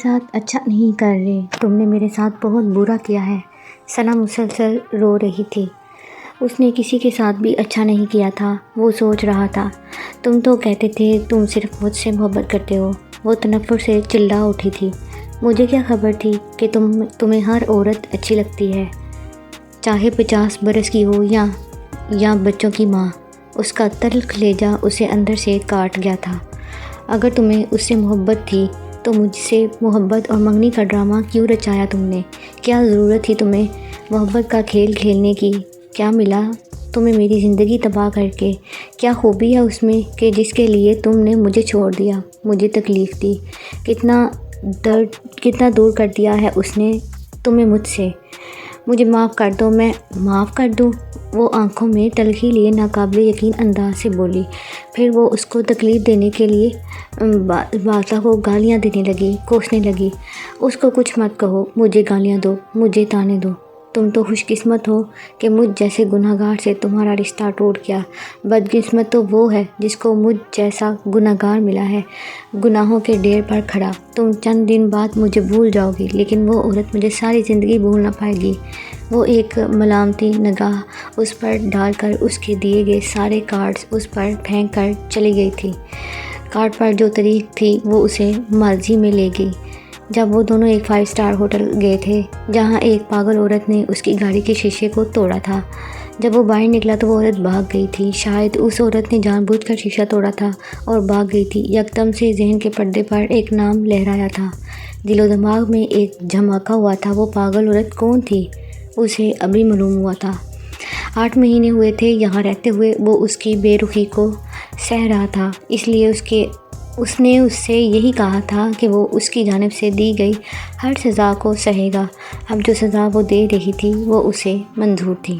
ساتھ اچھا نہیں کر رہے، تم نے میرے ساتھ بہت برا کیا ہے۔ ثنا مسلسل رو رہی تھی۔ اس نے کسی کے ساتھ بھی اچھا نہیں کیا تھا، وہ سوچ رہا تھا۔ تم تو کہتے تھے تم صرف مجھ سے محبت کرتے ہو، وہ تنفر سے چلا اٹھی تھی۔ مجھے کیا خبر تھی کہ تمہیں ہر عورت اچھی لگتی ہے، چاہے 50 برس کی ہو یا بچوں کی ماں۔ اس کا تلخ لہجہ اسے اندر سے کاٹ گیا تھا۔ اگر تمہیں اس سے محبت تھی تو مجھ سے محبت اور منگنی کا ڈرامہ کیوں رچایا تم نے؟ کیا ضرورت تھی تمہیں محبت کا کھیل کھیلنے کی؟ کیا ملا تمہیں میری زندگی تباہ کر کے؟ کیا خوبی ہے اس میں کہ جس کے لیے تم نے مجھے چھوڑ دیا، مجھے تکلیف دی؟ کتنا دور کر دیا ہے اس نے تمہیں مجھ سے؟ مجھے معاف کر دو۔ میں معاف کر دوں؟ وہ آنکھوں میں تلخی لیے ناقابل یقین انداز سے بولی۔ پھر وہ اس کو تکلیف دینے کے لیے باسا کو گالیاں دینے لگی، کوسنے لگی۔ اس کو کچھ مت کہو، مجھے گالیاں دو، مجھے تانے دو۔ تم تو خوش قسمت ہو کہ مجھ جیسے گناہ گار سے تمہارا رشتہ ٹوٹ گیا۔ بدقسمت تو وہ ہے جس کو مجھ جیسا گناہ گار ملا ہے، گناہوں کے ڈھیر پر کھڑا۔ تم چند دن بعد مجھے بھول جاؤ گی، لیکن وہ عورت مجھے ساری زندگی بھول نہ پائے گی۔ وہ ایک ملامتی نگاہ اس پر ڈال کر اس کے دیے گئے سارے کارڈز اس پر پھینک کر چلی گئی تھی۔ کارڈ پر جو تاریخ تھی وہ اسے ماضی میں لے گئی، جب وہ دونوں ایک 5 اسٹار ہوٹل گئے تھے جہاں ایک پاگل عورت نے اس کی گاڑی کے شیشے کو توڑا تھا۔ جب وہ باہر نکلا تو وہ عورت بھاگ گئی تھی۔ شاید اس عورت نے جان بوجھ کر شیشہ توڑا تھا اور بھاگ گئی تھی۔ یکدم سے ذہن کے پردے پر ایک نام لہرایا تھا، دل و دماغ میں ایک جھماکا ہوا تھا۔ وہ پاگل عورت کون تھی؟ اسے ابھی معلوم ہوا تھا۔ 8 مہینے ہوئے تھے یہاں رہتے ہوئے، وہ اس کی بے رخی کو سہ رہا تھا، اس لیے اس نے اس سے یہی کہا تھا کہ وہ اس کی جانب سے دی گئی ہر سزا کو سہے گا۔ اب جو سزا وہ دے رہی تھی وہ اسے منظور تھی۔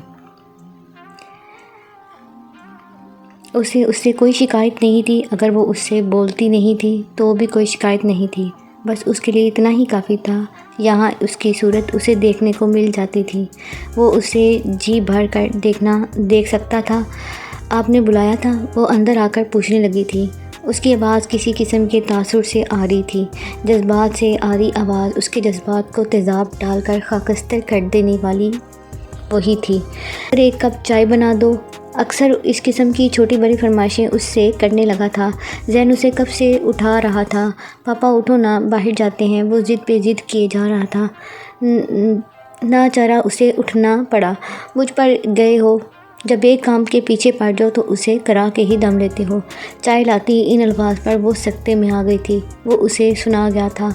اسے اس سے کوئی شکایت نہیں تھی، اگر وہ اس سے بولتی نہیں تھی تو بھی کوئی شکایت نہیں تھی۔ بس اس کے لیے اتنا ہی کافی تھا۔ یہاں اس کی صورت اسے دیکھنے کو مل جاتی تھی، وہ اسے جی بھر کر دیکھ سکتا تھا۔ آپ نے بلایا تھا؟ وہ اندر آ کر پوچھنے لگی تھی۔ اس کی آواز کسی قسم کے تاثر سے آ رہی تھی، جذبات سے آ رہی آواز اس کے جذبات کو تیزاب ڈال کر خاکستر کر دینے والی وہی تھی۔ اگر ایک کپ چائے بنا دو۔ اکثر اس قسم کی چھوٹی بڑی فرمائشیں اس سے کرنے لگا تھا۔ ذہن اسے کب سے اٹھا رہا تھا، پاپا اٹھو نا، باہر جاتے ہیں۔ وہ ضد پہ ضد کیے جا رہا تھا، ناچارہ اسے اٹھنا پڑا۔ مجھ پر گئے ہو، جب ایک کام کے پیچھے پڑ جاؤ تو اسے کرا کے ہی دم لیتے ہو۔ چائے لاتی، ان الفاظ پر وہ سکتے میں آ گئی تھی۔ وہ اسے سنا گیا تھا۔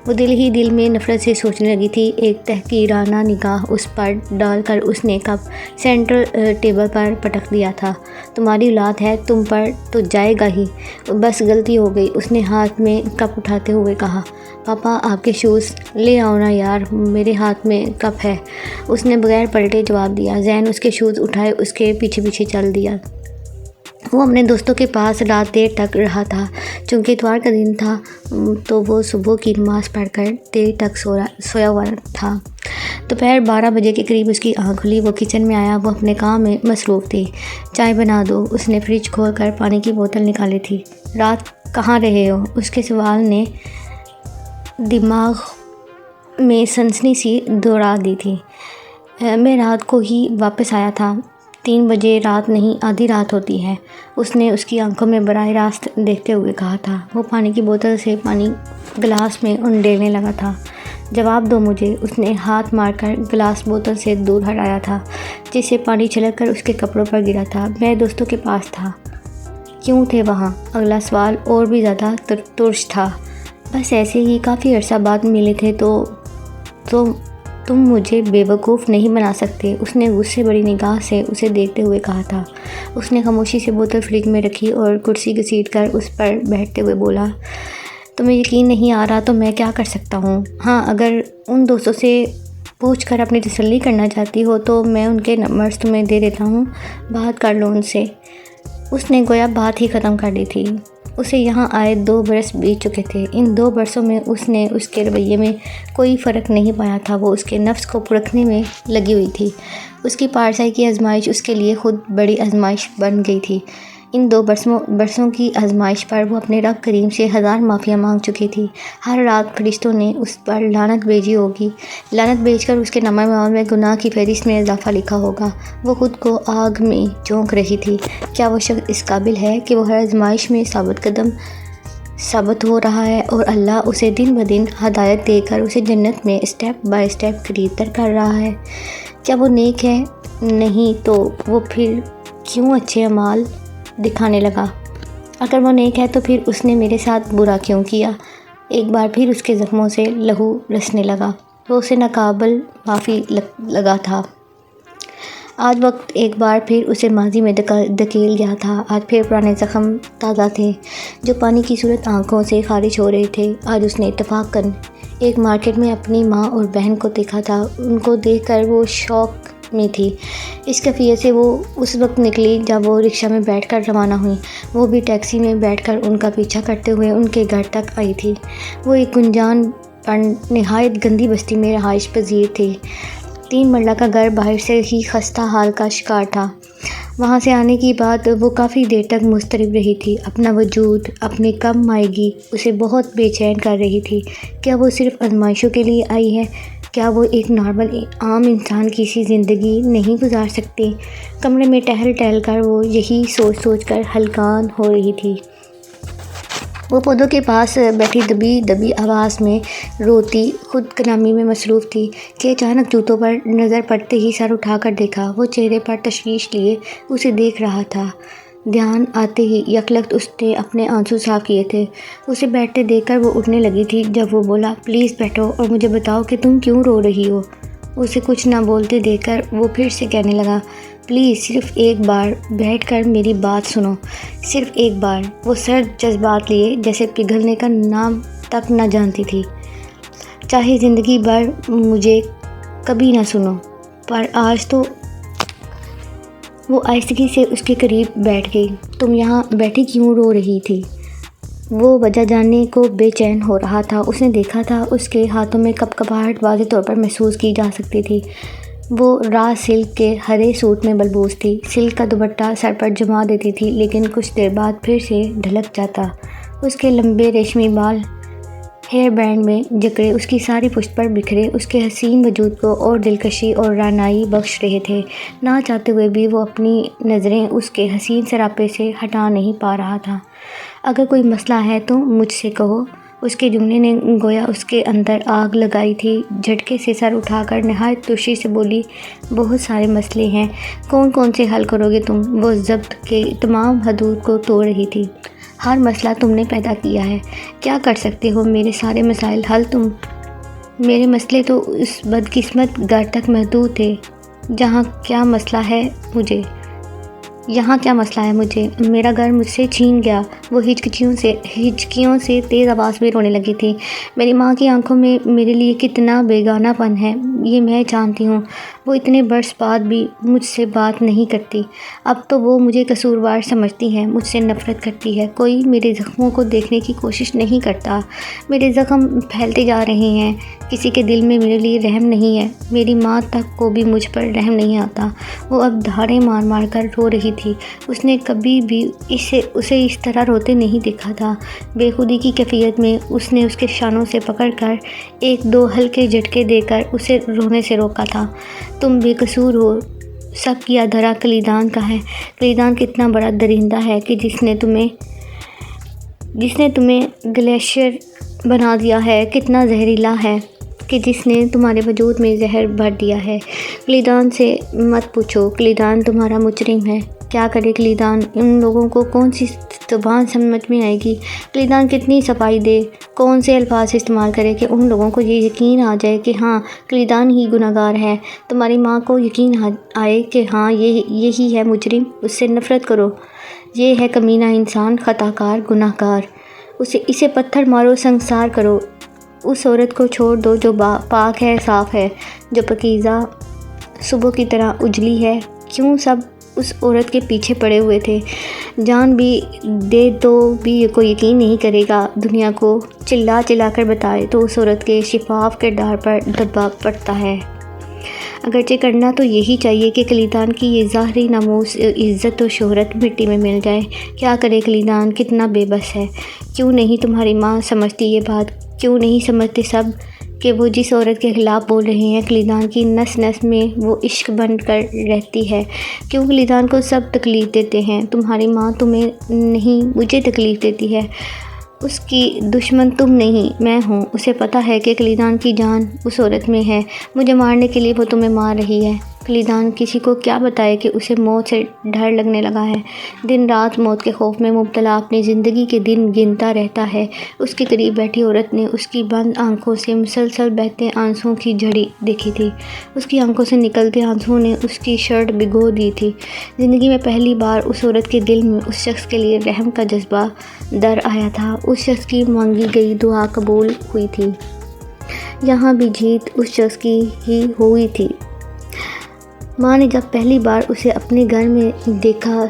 وہ دل ہی دل میں نفرت سے سوچنے لگی تھی۔ ایک تحقیرانہ نگاہ اس پر ڈال کر اس نے کپ سینٹرل ٹیبل پر پٹک دیا تھا۔ تمہاری اولاد ہے، تم پر تو جائے گا ہی، بس غلطی ہو گئی۔ اس نے ہاتھ میں کپ اٹھاتے ہوئے کہا، پاپا آپ کے شوز لے آؤ نا یار، میرے ہاتھ میں کپ ہے۔ اس نے بغیر پلٹے جواب دیا۔ ذہن اس کے شوز اٹھائے اس کے پیچھے پیچھے چل دیا۔ وہ اپنے دوستوں کے پاس رات دیر تک رہا تھا۔ چونکہ اتوار کا دن تھا تو وہ صبح کی نماز پڑھ کر دیر تک سویا ہوا تھا۔ دوپہر 12 بجے کے قریب اس کی آنکھ کھلی۔ وہ کچن میں آیا، وہ اپنے کام میں مصروف تھی۔ چائے بنا دو۔ اس نے فریج کھول کر پانی کی بوتل نکالی تھی۔ رات کہاں رہے ہو؟ اس کے سوال نے دماغ میں سنسنی سی دوڑا دی تھی۔ میں رات کو ہی واپس آیا تھا۔ 3 بجے رات نہیں، آدھی رات ہوتی ہے، اس نے اس کی آنکھوں میں براہ راست دیکھتے ہوئے کہا تھا۔ وہ پانی کی بوتل سے پانی گلاس میں انڈیلنے لگا تھا۔ جواب دو مجھے۔ اس نے ہاتھ مار کر گلاس بوتل سے دور ہٹایا تھا، جس سے پانی چھلک کر اس کے کپڑوں پر گرا تھا۔ میں دوستوں کے پاس تھا۔ کیوں تھے وہاں؟ اگلا سوال اور بھی زیادہ ترش تھا۔ بس ایسے ہی، کافی عرصہ بعد ملے تھے تو تم مجھے بے وقوف نہیں بنا سکتے، اس نے غصے بڑی نگاہ سے اسے دیکھتے ہوئے کہا تھا۔ اس نے خاموشی سے بوتل فریج میں رکھی اور کرسی گھسیٹ کر اس پر بیٹھتے ہوئے بولا، تمہیں یقین نہیں آ رہا تو میں کیا کر سکتا ہوں؟ ہاں، اگر ان دوستوں سے پوچھ کر اپنی تسلی کرنا چاہتی ہو تو میں ان کے نمبرز تمہیں دے دیتا ہوں، بات کر لو ان سے۔ اس نے گویا بات ہی ختم کر دی تھی۔ اسے یہاں آئے 2 برس بیت چکے تھے۔ ان 2 برسوں میں اس نے اس کے رویے میں کوئی فرق نہیں پایا تھا۔ وہ اس کے نفس کو پرکھنے میں لگی ہوئی تھی۔ اس کی پارسائی کی آزمائش اس کے لیے خود بڑی آزمائش بن گئی تھی۔ ان 2 برسوں کی آزمائش پر وہ اپنے رب کریم سے 1000 معافیاں مانگ چکی تھی۔ ہر رات فرشتوں نے اس پر لعنت بھیجی ہوگی، لعنت بھیج کر اس کے نامہ اعمال میں گناہ کی فہرست میں اضافہ لکھا ہوگا۔ وہ خود کو آگ میں جھونک رہی تھی۔ کیا وہ شخص اس قابل ہے کہ وہ ہر آزمائش میں ثابت قدم ثابت ہو رہا ہے اور اللہ اسے دن بدن ہدایت دے کر اسے جنت میں اسٹیپ بائی اسٹیپ قریب تر کر رہا ہے؟ کیا وہ نیک ہے؟ نہیں تو وہ پھر کیوں اچھے اعمال دکھانے لگا؟ اگر وہ نیک ہے تو پھر اس نے میرے ساتھ برا کیوں کیا؟ ایک بار پھر اس کے زخموں سے لہو رسنے لگا۔ وہ اسے ناقابل معافی لگا تھا۔ آج وقت ایک بار پھر اسے ماضی میں دھکیل گیا تھا۔ آج پھر پرانے زخم تازہ تھے جو پانی کی صورت آنکھوں سے خارج ہو رہے تھے۔ آج اس نے اتفاقاً ایک مارکیٹ میں اپنی ماں اور بہن کو دیکھا تھا۔ ان کو دیکھ کر وہ شوق میں تھی۔ اس کیفیت سے وہ اس وقت نکلی جب وہ رکشہ میں بیٹھ کر روانہ ہوئیں۔ وہ بھی ٹیکسی میں بیٹھ کر ان کا پیچھا کرتے ہوئے ان کے گھر تک آئی تھی۔ وہ ایک گنجان پر نہایت گندی بستی میں رہائش پذیر تھی۔ 3 مرلہ کا گھر باہر سے ہی خستہ حال کا شکار تھا۔ وہاں سے آنے کے بعد وہ کافی دیر تک مضطرب رہی تھی۔ اپنا وجود، اپنی کم مائگی اسے بہت بے چین کر رہی تھی۔ کیا وہ صرف آزمائشوں کے لیے آئی ہے؟ کیا وہ ایک نارمل عام انسان کی سی زندگی نہیں گزار سکتی؟ کمرے میں ٹہل کر وہ یہی سوچ کر ہلکان ہو رہی تھی۔ وہ پودوں کے پاس بیٹھی دبی آواز میں روتی خود کلامی میں مصروف تھی کہ اچانک جوتوں پر نظر پڑتے ہی سر اٹھا کر دیکھا۔ وہ چہرے پر تشویش لیے اسے دیکھ رہا تھا۔ دھیان آتے ہی یکلخت اس نے اپنے آنسو صاف کیے تھے۔ اسے بیٹھتے دیکھ کر وہ اٹھنے لگی تھی جب وہ بولا، پلیز بیٹھو اور مجھے بتاؤ کہ تم کیوں رو رہی ہو؟ اسے کچھ نہ بولتے دیکھ کر وہ پھر سے کہنے لگا، پلیز صرف ایک بار بیٹھ کر میری بات سنو، صرف ایک بار۔ وہ سرد جذبات لیے جیسے پگھلنے کا نام تک نہ جانتی تھی۔ چاہے زندگی بھر مجھے کبھی نہ سنو، پر آج تو۔ وہ آہستگی سے اس کے قریب بیٹھ گئی۔ تم یہاں بیٹھی کیوں رو رہی تھی؟ وہ وجہ جاننے کو بے چین ہو رہا تھا۔ اس نے دیکھا تھا اس کے ہاتھوں میں کپکپاہٹ واضح طور پر محسوس کی جا سکتی تھی۔ وہ راہ سلک کے ہرے سوٹ میں ملبوس تھی۔ سلک کا دوپٹہ سر پر جما دیتی تھی لیکن کچھ دیر بعد پھر سے ڈھلک جاتا۔ اس کے لمبے ریشمی بال ہیئر بینڈ میں جکڑے اس کی ساری پشت پر بکھرے اس کے حسین وجود کو اور دلکشی اور رعنائی بخش رہے تھے۔ نہ چاہتے ہوئے بھی وہ اپنی نظریں اس کے حسین سراپے سے ہٹا نہیں پا رہا تھا۔ اگر کوئی مسئلہ ہے تو مجھ سے کہو۔ اس کے جملے نے گویا اس کے اندر آگ لگائی تھی۔ جھٹکے سے سر اٹھا کر نہایت ترشی سے بولی، بہت سارے مسئلے ہیں، کون سے حل کرو گے تم؟ وہ ضبط کے تمام حدود کو توڑ رہی تھی۔ ہر مسئلہ تم نے پیدا کیا ہے، کیا کر سکتے ہو؟ میرے سارے مسائل حل تم؟ میرے مسئلے تو اس بدقسمت گھر تک محدود تھے۔ جہاں کیا مسئلہ ہے مجھے؟ یہاں کیا مسئلہ ہے مجھے؟ میرا گھر مجھ سے چھین گیا۔ وہ ہچکیوں سے تیز آواز میں رونے لگی تھی۔ میری ماں کی آنکھوں میں میرے لیے کتنا بیگانہ پن ہے یہ میں جانتی ہوں۔ وہ اتنے برس بعد بھی مجھ سے بات نہیں کرتی۔ اب تو وہ مجھے قصوروار سمجھتی ہے، مجھ سے نفرت کرتی ہے۔ کوئی میرے زخموں کو دیکھنے کی کوشش نہیں کرتا۔ میرے زخم پھیلتے جا رہے ہیں، کسی کے دل میں میرے لیے رحم نہیں ہے۔ میری ماں تک کو بھی مجھ پر رحم نہیں آتا۔ وہ اب دھاڑیں مار مار کر رو رہی تھی۔ اس نے کبھی بھی اسے اس طرح روتے نہیں دیکھا تھا۔ بے خودی کی کیفیت میں اس نے اس کے شانوں سے پکڑ کر 1-2 ہلکے جھٹکے دے کر اسے رونے سے روکا تھا۔ تم بے قصور ہو، سب کیا دھرا کلیدان کا ہے۔ کلیدان کتنا بڑا درندہ ہے کہ جس نے تمہیں گلیشیئر بنا دیا ہے، کتنا زہریلا ہے کہ جس نے تمہارے وجود میں زہر بھر دیا ہے۔ کلیدان سے مت پوچھو، کلیدان تمہارا مجرم ہے۔ کیا کرے کلیدان؟ ان لوگوں کو کون سی زبان سمجھ میں آئے گی؟ کلیدان کتنی صفائی دے، کون سے الفاظ استعمال کرے کہ ان لوگوں کو یہ یقین آ جائے کہ ہاں کلیدان ہی گناہگار ہے۔ تمہاری ماں کو یقین آئے کہ ہاں یہی ہے مجرم۔ اس سے نفرت کرو، یہ ہے کمینہ انسان، خطاکار، گناہگار۔ اسے پتھر مارو، سنگسار کرو۔ اس عورت کو چھوڑ دو جو پاک ہے، صاف ہے، جو پاکیزہ صبح کی طرح اجلی ہے۔ کیوں سب اس عورت کے پیچھے پڑے ہوئے تھے؟ جان بھی دے تو بھی کوئی یقین نہیں کرے گا۔ دنیا کو چلا کر بتائے تو اس عورت کے شفاف کردار پر دبا پڑتا ہے۔ اگرچہ کرنا تو یہی چاہیے کہ کلیدان کی یہ ظاہری ناموس عزت و شہرت مٹی میں مل جائے۔ کیا کرے کلیدان، کتنا بے بس ہے۔ کیوں نہیں تمہاری ماں سمجھتی یہ بات؟ کیوں نہیں سمجھتے سب کہ وہ جس عورت کے خلاف بول رہے ہیں کلیدان کی نس نس میں وہ عشق بن کر رہتی ہے؟ کیوں کلیدان کو سب تکلیف دیتے ہیں؟ تمہاری ماں تمہیں نہیں، مجھے تکلیف دیتی ہے۔ اس کی دشمن تم نہیں، میں ہوں۔ اسے پتہ ہے کہ کلیدان کی جان اس عورت میں ہے، مجھے مارنے کے لیے وہ تمہیں مار رہی ہے۔ کلیدان کسی کو کیا بتائے کہ اسے موت سے ڈر لگنے لگا ہے، دن رات موت کے خوف میں مبتلا اپنی زندگی کے دن گنتا رہتا ہے۔ اس کے قریب بیٹھی عورت نے اس کی بند آنکھوں سے مسلسل بہتے آنسوؤں کی جھڑی دیکھی تھی۔ اس کی آنکھوں سے نکلتے آنسوؤں نے اس کی شرٹ بھگو دی تھی۔ زندگی میں پہلی بار اس عورت کے دل میں اس شخص کے لیے رحم کا جذبہ در آیا تھا۔ اس شخص کی مانگی گئی دعا قبول ہوئی تھی۔ یہاں بھی جیت اس شخص کی ہی ہوئی تھی۔ ماں نے جب پہلی بار اسے اپنے گھر میں دیکھا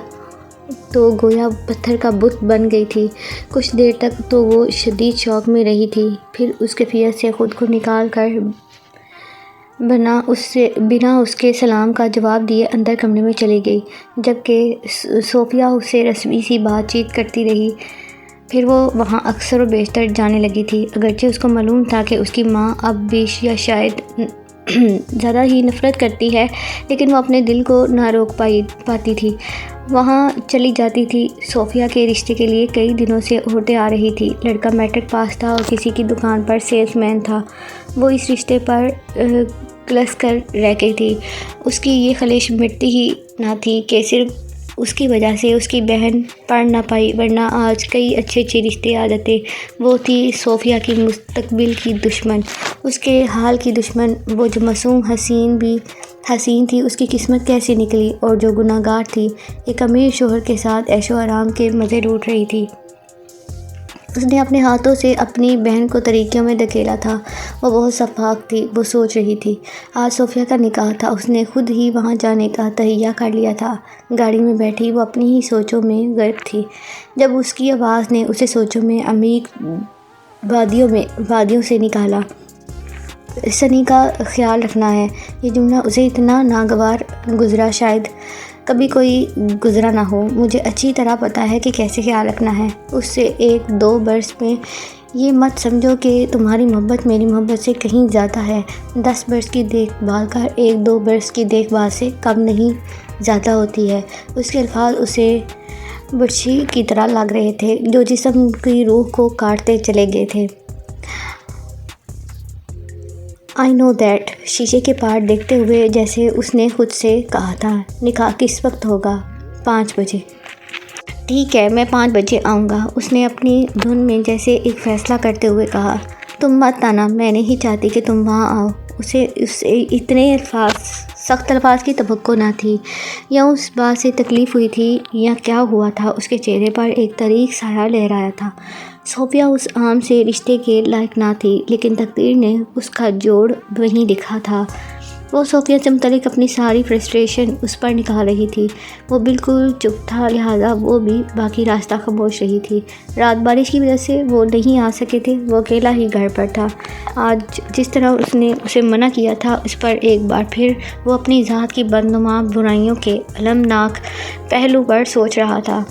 تو گویا پتھر کا بت بن گئی تھی۔ کچھ دیر تک تو وہ شدید شوق میں رہی تھی، پھر اس کیفیت سے خود کو نکال کر بنا اس کے سلام کا جواب دیے اندر کمرے میں چلی گئی، جبکہ صوفیہ اس سے رسمی سی بات چیت کرتی رہی۔ پھر وہ وہاں اکثر و بیشتر جانے لگی تھی، اگرچہ اس کو معلوم تھا کہ اس کی ماں اب بیش یا شاید زیادہ ہی نفرت کرتی ہے، لیکن وہ اپنے دل کو نہ روک پاتی تھی۔ وہاں چلی جاتی تھی۔ صوفیہ کے رشتے کے لیے کئی دنوں سے عورتیں آ رہی تھی۔ لڑکا میٹرک پاس تھا اور کسی کی دکان پر سیلس مین تھا۔ وہ اس رشتے پر کلس کر رہ گئی تھی۔ اس کی یہ خواہش مٹتی ہی نہ تھی کہ صرف اس کی وجہ سے اس کی بہن پڑھ نہ پائی، ورنہ آج کئی اچھے رشتے آ جاتے۔ وہ تھی صوفیہ کی مستقبل کی دشمن، اس کے حال کی دشمن۔ وہ جو معصوم حسین تھی، اس کی قسمت کیسی نکلی، اور جو گناہ گار تھی، ایک امیر شوہر کے ساتھ عیش و آرام کے مزے لوٹ رہی تھی۔ اس نے اپنے ہاتھوں سے اپنی بہن کو طریقوں میں دھکیلا تھا۔ وہ بہت شفاف تھی۔ وہ سوچ رہی تھی، آج صوفیہ کا نکاح تھا، اس نے خود ہی وہاں جانے کا تہیہ کر لیا تھا۔ گاڑی میں بیٹھی وہ اپنی ہی سوچوں میں غرق تھی، جب اس کی آواز نے اسے سوچوں میں عمیق وادیوں سے نکالا۔ سنی کا خیال رکھنا ہے۔ یہ جملہ اسے اتنا ناگوار گزرا، شاید کبھی کوئی گزرا نہ ہو۔ مجھے اچھی طرح پتہ ہے کہ کیسے خیال رکھنا ہے اس سے 1-2 برس میں۔ یہ مت سمجھو کہ تمہاری محبت میری محبت سے کہیں زیادہ ہے۔ 10 برس کی دیکھ بھال کا 1-2 برس کی دیکھ بھال سے کم نہیں زیادہ ہوتی ہے۔ اس کے الفاظ اسے برچھی کی طرح لگ رہے تھے جو جسم کی روح کو کاٹتے چلے گئے تھے۔ I know that، شیشے کے پار دیکھتے ہوئے جیسے اس نے خود سے کہا تھا۔ نکاح کس وقت ہوگا؟ 5 بجے۔ ٹھیک ہے، میں 5 بجے آؤں گا، اس نے اپنی دھن میں جیسے ایک فیصلہ کرتے ہوئے کہا۔ تم مت آنا، میں نہیں چاہتی کہ تم وہاں آؤ۔ اسے اتنے سخت الفاظ کی توقع نہ تھی۔ یا اس بات سے تکلیف ہوئی تھی یا کیا ہوا تھا، اس کے چہرے پر ایک طریق سایہ لہرایا تھا۔ صوفیہ اس عام سے رشتے کے لائق نہ تھی، لیکن تقدیر نے اس کا جوڑ وہیں لکھا تھا۔ وہ صوفیہ سے متعلق اپنی ساری فرسٹریشن اس پر نکال رہی تھی۔ وہ بالکل چپ تھا، لہٰذا وہ بھی باقی راستہ خاموش رہی تھی۔ رات بارش کی وجہ سے وہ نہیں آ سکے تھے، وہ اکیلا ہی گھر پر تھا۔ آج جس طرح اس نے اسے منع کیا تھا، اس پر ایک بار پھر وہ اپنی ذات کی بدنما برائیوں کے المناک پہلو پر سوچ رہا تھا۔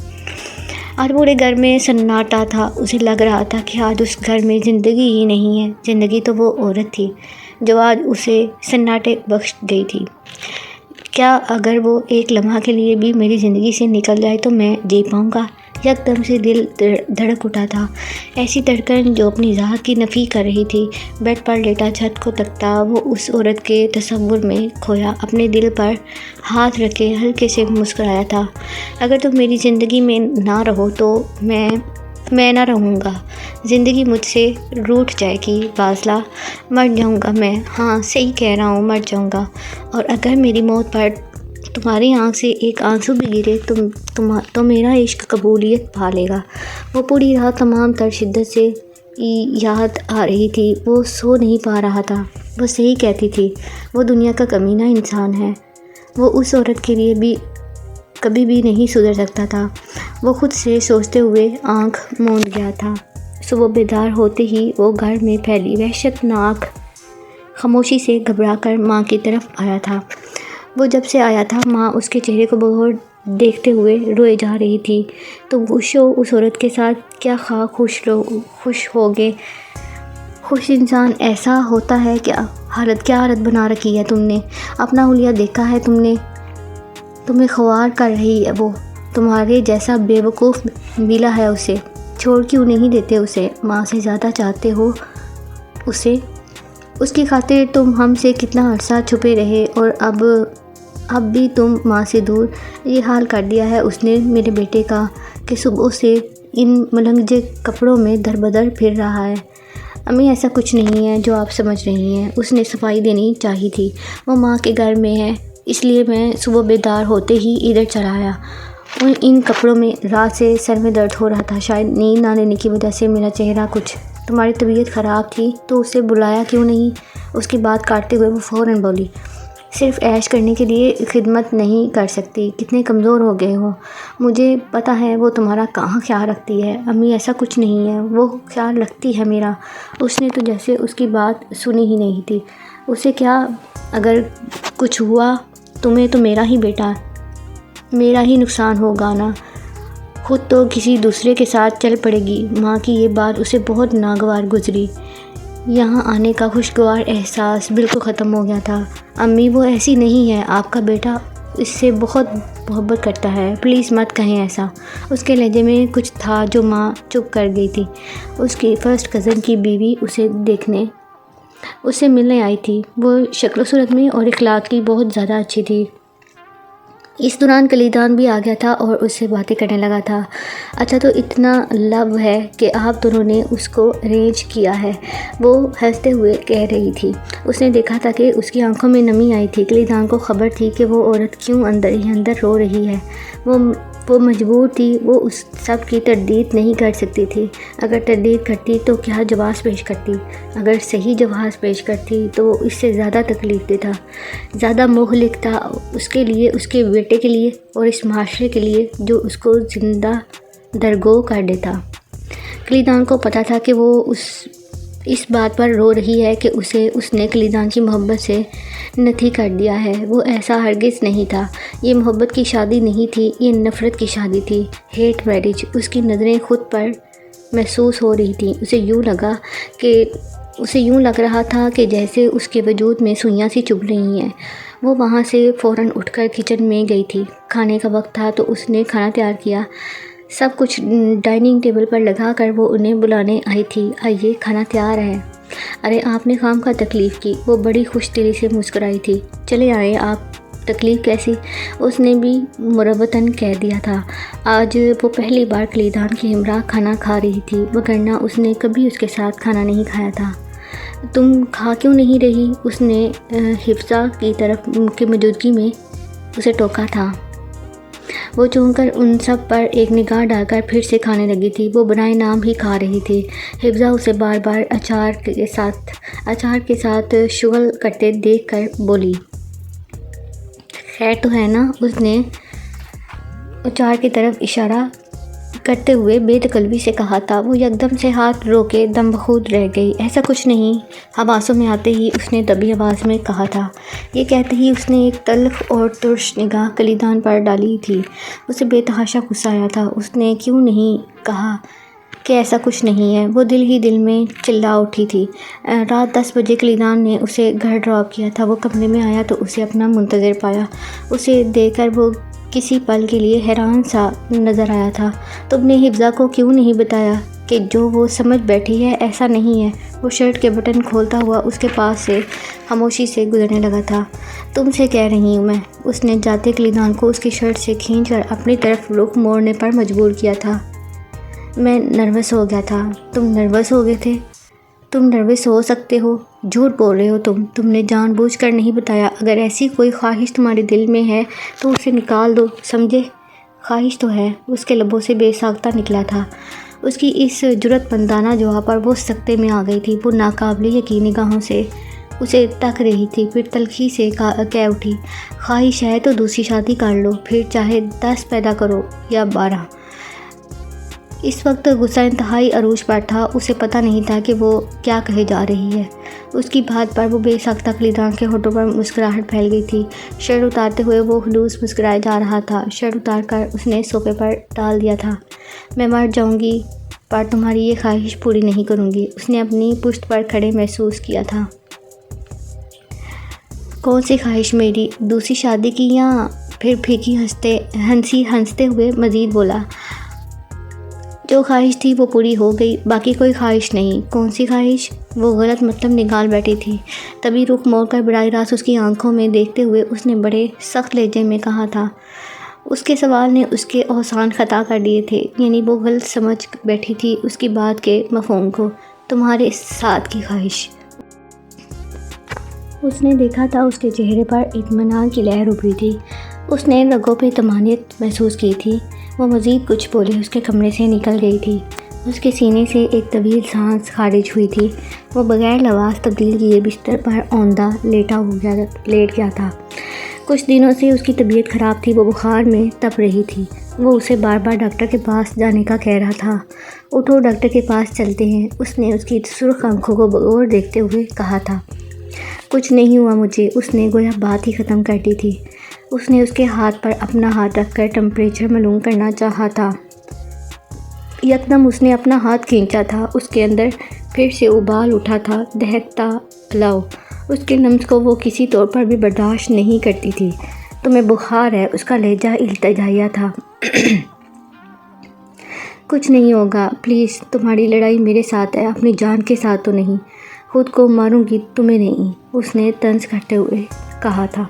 آج پورے گھر میں سناٹا تھا۔ اسے لگ رہا تھا کہ آج اس گھر میں زندگی ہی نہیں ہے، زندگی تو وہ عورت تھی جو آج اسے سناٹے بخش گئی تھی۔ کیا اگر وہ ایک لمحہ کے لیے بھی میری زندگی سے نکل جائے تو میں جی پاؤں گا؟ یکدم سے دل دھڑک اٹھا تھا، ایسی دھڑکن جو اپنی ذات کی نفی کر رہی تھی۔ بیڈ پر لیٹا چھت کو تکتا وہ اس عورت کے تصور میں کھویا، اپنے دل پر ہاتھ رکھے ہلکے سے مسکرایا تھا۔ اگر تم میری زندگی میں نہ رہو تو میں نہ رہوں گا، زندگی مجھ سے روٹھ جائے گی فاضلہ، مر جاؤں گا میں، ہاں صحیح کہہ رہا ہوں، مر جاؤں گا۔ اور اگر میری موت پر تمہاری آنکھ سے ایک آنسو بھی گرے تو میرا عشق قبولیت پا لے گا۔ وہ پوری رات تمام تر شدت سے یاد آ رہی تھی۔ وہ سو نہیں پا رہا تھا۔ وہ صحیح کہتی تھی، وہ دنیا کا کمینہ انسان ہے۔ وہ اس عورت کے لیے بھی کبھی بھی نہیں سدھر سکتا تھا۔ وہ خود سے سوچتے ہوئے آنکھ موند گیا تھا۔ صبح بیدار ہوتے ہی وہ گھر میں پھیلی وحشت ناک خاموشی سے گھبرا کر ماں کی طرف آیا تھا۔ وہ جب سے آیا تھا ماں اس کے چہرے کو بہت دیکھتے ہوئے روئے جا رہی تھی۔ تم پوچھو اس عورت کے ساتھ کیا خواہ خوش ہوگے۔ خوش انسان ایسا ہوتا ہے کیا حالت بنا رکھی ہے تم نے، اپنا حلیہ دیکھا ہے تم نے، تمہیں خوار کر رہی ہے وہ، تمہارے جیسا بے وقوف ملا ہے اسے، چھوڑ کیوں نہیں دیتے اسے، ماں سے زیادہ چاہتے ہو اسے، اس کی خاطر تم ہم سے کتنا عرصہ چھپے رہے اور اب بھی تم ماں سے دور۔ یہ حال کر دیا ہے اس نے میرے بیٹے کا کہ صبح سے ان ملنگجے کپڑوں میں در بدر پھر رہا ہے۔ امی ایسا کچھ نہیں ہے جو آپ سمجھ رہی ہیں، اس نے صفائی دینی چاہی تھی، وہ ماں کے گھر میں ہے، اس لیے میں صبح بیدار ہوتے ہی ادھر چلا آیا۔ ان کپڑوں میں رات سے سر میں درد ہو رہا تھا، شاید نیند نہ لینے کی وجہ سے میرا چہرہ کچھ، تمہاری طبیعت خراب تھی تو اسے بلایا کیوں نہیں؟ اس کی بات کاٹتے ہوئے وہ فوراً بولی، صرف عیش کرنے کے لیے خدمت نہیں کر سکتی، کتنے کمزور ہو گئے ہو، مجھے پتہ ہے وہ تمہارا کہاں خیال رکھتی ہے۔ امی ایسا کچھ نہیں ہے، وہ خیال رکھتی ہے میرا۔ اس نے تو جیسے اس کی بات سنی ہی نہیں تھی۔ اسے کیا، اگر کچھ ہوا تمہیں تو میرا ہی بیٹا، میرا ہی نقصان ہوگا نا، خود تو کسی دوسرے کے ساتھ چل پڑے گی۔ ماں کی یہ بات اسے بہت ناگوار گزری، یہاں آنے کا خوشگوار احساس بالکل ختم ہو گیا تھا۔ امی وہ ایسی نہیں ہے، آپ کا بیٹا اس سے بہت محبت کرتا ہے، پلیز مت کہیں ایسا۔ اس کے لہجے میں کچھ تھا جو ماں چپ کر گئی تھی۔ اس کی فرسٹ کزن کی بیوی اسے دیکھنے، اس سے ملنے آئی تھی، وہ شکل و صورت میں اور اخلاق کی بہت زیادہ اچھی تھی۔ اس دوران کلیدان بھی آ گیا تھا اور اس سے باتیں کرنے لگا تھا۔ اچھا تو اتنا لو ہے کہ آپ دونوں نے اس کو ارینج کیا ہے، وہ ہنستے ہوئے کہہ رہی تھی۔ اس نے دیکھا تھا کہ اس کی آنکھوں میں نمی آئی تھی۔ کلیدان کو خبر تھی کہ وہ عورت کیوں اندر ہی اندر رو رہی ہے، وہ مجبور تھی، وہ اس سب کی تردید نہیں کر سکتی تھی۔ اگر تردید کرتی تو کیا جواز پیش کرتی، اگر صحیح جواز پیش کرتی تو وہ اس سے زیادہ تکلیف دہ تھا، زیادہ مہلک تھا، اس کے لیے، اس کے بیٹے کے لیے اور اس معاشرے کے لیے جو اس کو زندہ درگو کر دیتا۔ کلیدان کو پتہ تھا کہ وہ اس بات پر رو رہی ہے کہ اس نے کلیدان کی محبت سے نتھی کر دیا ہے۔ وہ ایسا ہرگز نہیں تھا، یہ محبت کی شادی نہیں تھی، یہ نفرت کی شادی تھی، ہیٹ میرج۔ اس کی نظریں خود پر محسوس ہو رہی تھیں، اسے یوں لگ رہا تھا کہ جیسے اس کے وجود میں سوئیاں سی چبھ رہی ہیں۔ وہ وہاں سے فوراً اٹھ کر کچن میں گئی تھی۔ کھانے کا وقت تھا تو اس نے کھانا تیار کیا، سب کچھ ڈائننگ ٹیبل پر لگا کر وہ انہیں بلانے آئی تھی، آئیے کھانا تیار ہے۔ ارے آپ نے خام خواہ تکلیف کی، وہ بڑی خوش دلی سے مسکرائی تھی، چلے آئے آپ، تکلیف کیسی؟ اس نے بھی مروتاً کہہ دیا تھا۔ آج وہ پہلی بار کلیدان کے ہمراہ کھانا کھا رہی تھی، وگرنہ اس نے کبھی اس کے ساتھ کھانا نہیں کھایا تھا۔ تم کھا کیوں نہیں رہی؟ اس نے حفصہ کی طرف کی موجودگی میں اسے ٹوکا تھا۔ وہ چون کر ان سب پر ایک نگاہ ڈال کر پھر سے کھانے لگی تھی، وہ برائے نام ہی کھا رہی تھی۔ حفصہ اسے بار بار اچار کے ساتھ شغل کرتے دیکھ کر بولی، خیر تو ہے نا؟ اس نے اچار کی طرف اشارہ کرتے ہوئے بے تکلفی سے کہا تھا۔ وہ یکدم سے ہاتھ روکے دم بخود رہ گئی۔ ایسا کچھ نہیں، حواسوں میں آتے ہی اس نے دبی آواز میں کہا تھا۔ یہ کہتے ہی اس نے ایک تلخ اور ترش نگاہ کلیدان پر ڈالی تھی۔ اسے بے تحاشا غصہ آیا تھا۔ اس نے کیوں نہیں کہا کہ ایسا کچھ نہیں ہے؟ وہ دل ہی دل میں چلا اٹھی تھی۔ رات 10 بجے کلیدان نے اسے گھر ڈراپ کیا تھا۔ وہ کمرے میں آیا تو اسے اپنا منتظر پایا۔ اسے دیکھ کر وہ کسی پل کے لیے حیران سا نظر آیا تھا۔ تم نے حفصہ کو کیوں نہیں بتایا کہ جو وہ سمجھ بیٹھی ہے ایسا نہیں ہے؟ وہ شرٹ کے بٹن کھولتا ہوا اس کے پاس سے خاموشی سے گزرنے لگا تھا۔ تم سے کہہ رہی ہوں میں، اس نے جاتے کلیدان کو اس کی شرٹ سے کھینچ کر اپنی طرف رخ موڑنے پر مجبور کیا تھا۔ میں نروس ہو گیا تھا۔ تم نروس ہو گئے تھے؟ تم نروس ہو سکتے ہو؟ جھوٹ بول رہے ہو تم نے جان بوجھ کر نہیں بتایا۔ اگر ایسی کوئی خواہش تمہارے دل میں ہے تو اسے نکال دو، سمجھے؟ خواہش تو ہے، اس کے لبوں سے بے ساختہ نکلا تھا۔ اس کی اس جرأت مندانہ جواب پر وہ سکتے میں آ گئی تھی۔ وہ ناقابل یقین نگاہوں سے اسے تک رہی تھی، پھر تلخی سے کہہ اٹھی، خواہش ہے تو دوسری شادی کر لو، پھر چاہے 10 پیدا کرو یا 12۔ اس وقت غصہ انتہائی عروج پر تھا، اسے پتہ نہیں تھا کہ وہ کیا کہے جا رہی ہے۔ اس کی بات پر وہ بے ساختہ کلیدان کے ہونٹوں پر مسکراہٹ پھیل گئی تھی۔ شرٹ اتارتے ہوئے وہ خلوص مسکرائے جا رہا تھا۔ شرٹ اتار کر اس نے صوفے پر ڈال دیا تھا۔ میں مر جاؤں گی پر تمہاری یہ خواہش پوری نہیں کروں گی، اس نے اپنی پشت پر کھڑے محسوس کیا تھا۔ کون سی خواہش میری؟ دوسری شادی کی؟ یا پھر پھیکی ہنستے ہوئے مزید بولا، جو خواہش تھی وہ پوری ہو گئی، باقی کوئی خواہش نہیں۔ کون سی خواہش؟ وہ غلط مطلب نکال بیٹھی تھی۔ تبھی رخ موڑ کر براہ راست اس کی آنکھوں میں دیکھتے ہوئے اس نے بڑے سخت لہجے میں کہا تھا۔ اس کے سوال نے اس کے احسان خطا کر دیے تھے، یعنی وہ غلط سمجھ بیٹھی تھی اس کی بات کے مفہوم کو۔ تمہارے ساتھ کی خواہش؟ اس نے دیکھا تھا اس کے چہرے پر اطمینان کی لہر ابھری تھی، اس نے رگوں پہ طمانینت محسوس کی تھی۔ وہ مزید کچھ بولے اس کے کمرے سے نکل گئی تھی۔ اس کے سینے سے ایک طویل سانس خارج ہوئی تھی۔ وہ بغیر لباس تبدیل کیے بستر پر اوندھا لیٹ گیا تھا۔ کچھ دنوں سے اس کی طبیعت خراب تھی، وہ بخار میں تپ رہی تھی۔ وہ اسے بار بار ڈاکٹر کے پاس جانے کا کہہ رہا تھا۔ اٹھو ڈاکٹر کے پاس چلتے ہیں، اس نے اس کی سرخ آنکھوں کو بغور دیکھتے ہوئے کہا تھا۔ کچھ نہیں ہوا مجھے، اس نے گویا بات ہی ختم کر دی تھی۔ اس نے اس کے ہاتھ پر اپنا ہاتھ رکھ کر ٹمپریچر معلوم کرنا چاہا تھا۔ یکدم اس نے اپنا ہاتھ کھینچا تھا، اس کے اندر پھر سے ابال اٹھا تھا، دہکتا الاؤ۔ اس کے لمس کو وہ کسی طور پر بھی برداشت نہیں کرتی تھی۔ تمہیں بخار ہے؟ اس کا لہجہ التجائیہ تھا۔ کچھ نہیں ہوگا، پلیز، تمہاری لڑائی میرے ساتھ ہے، اپنی جان کے ساتھ تو نہیں۔ خود کو ماروں گی، تمہیں نہیں، اس نے طنز کرتے ہوئے کہا تھا۔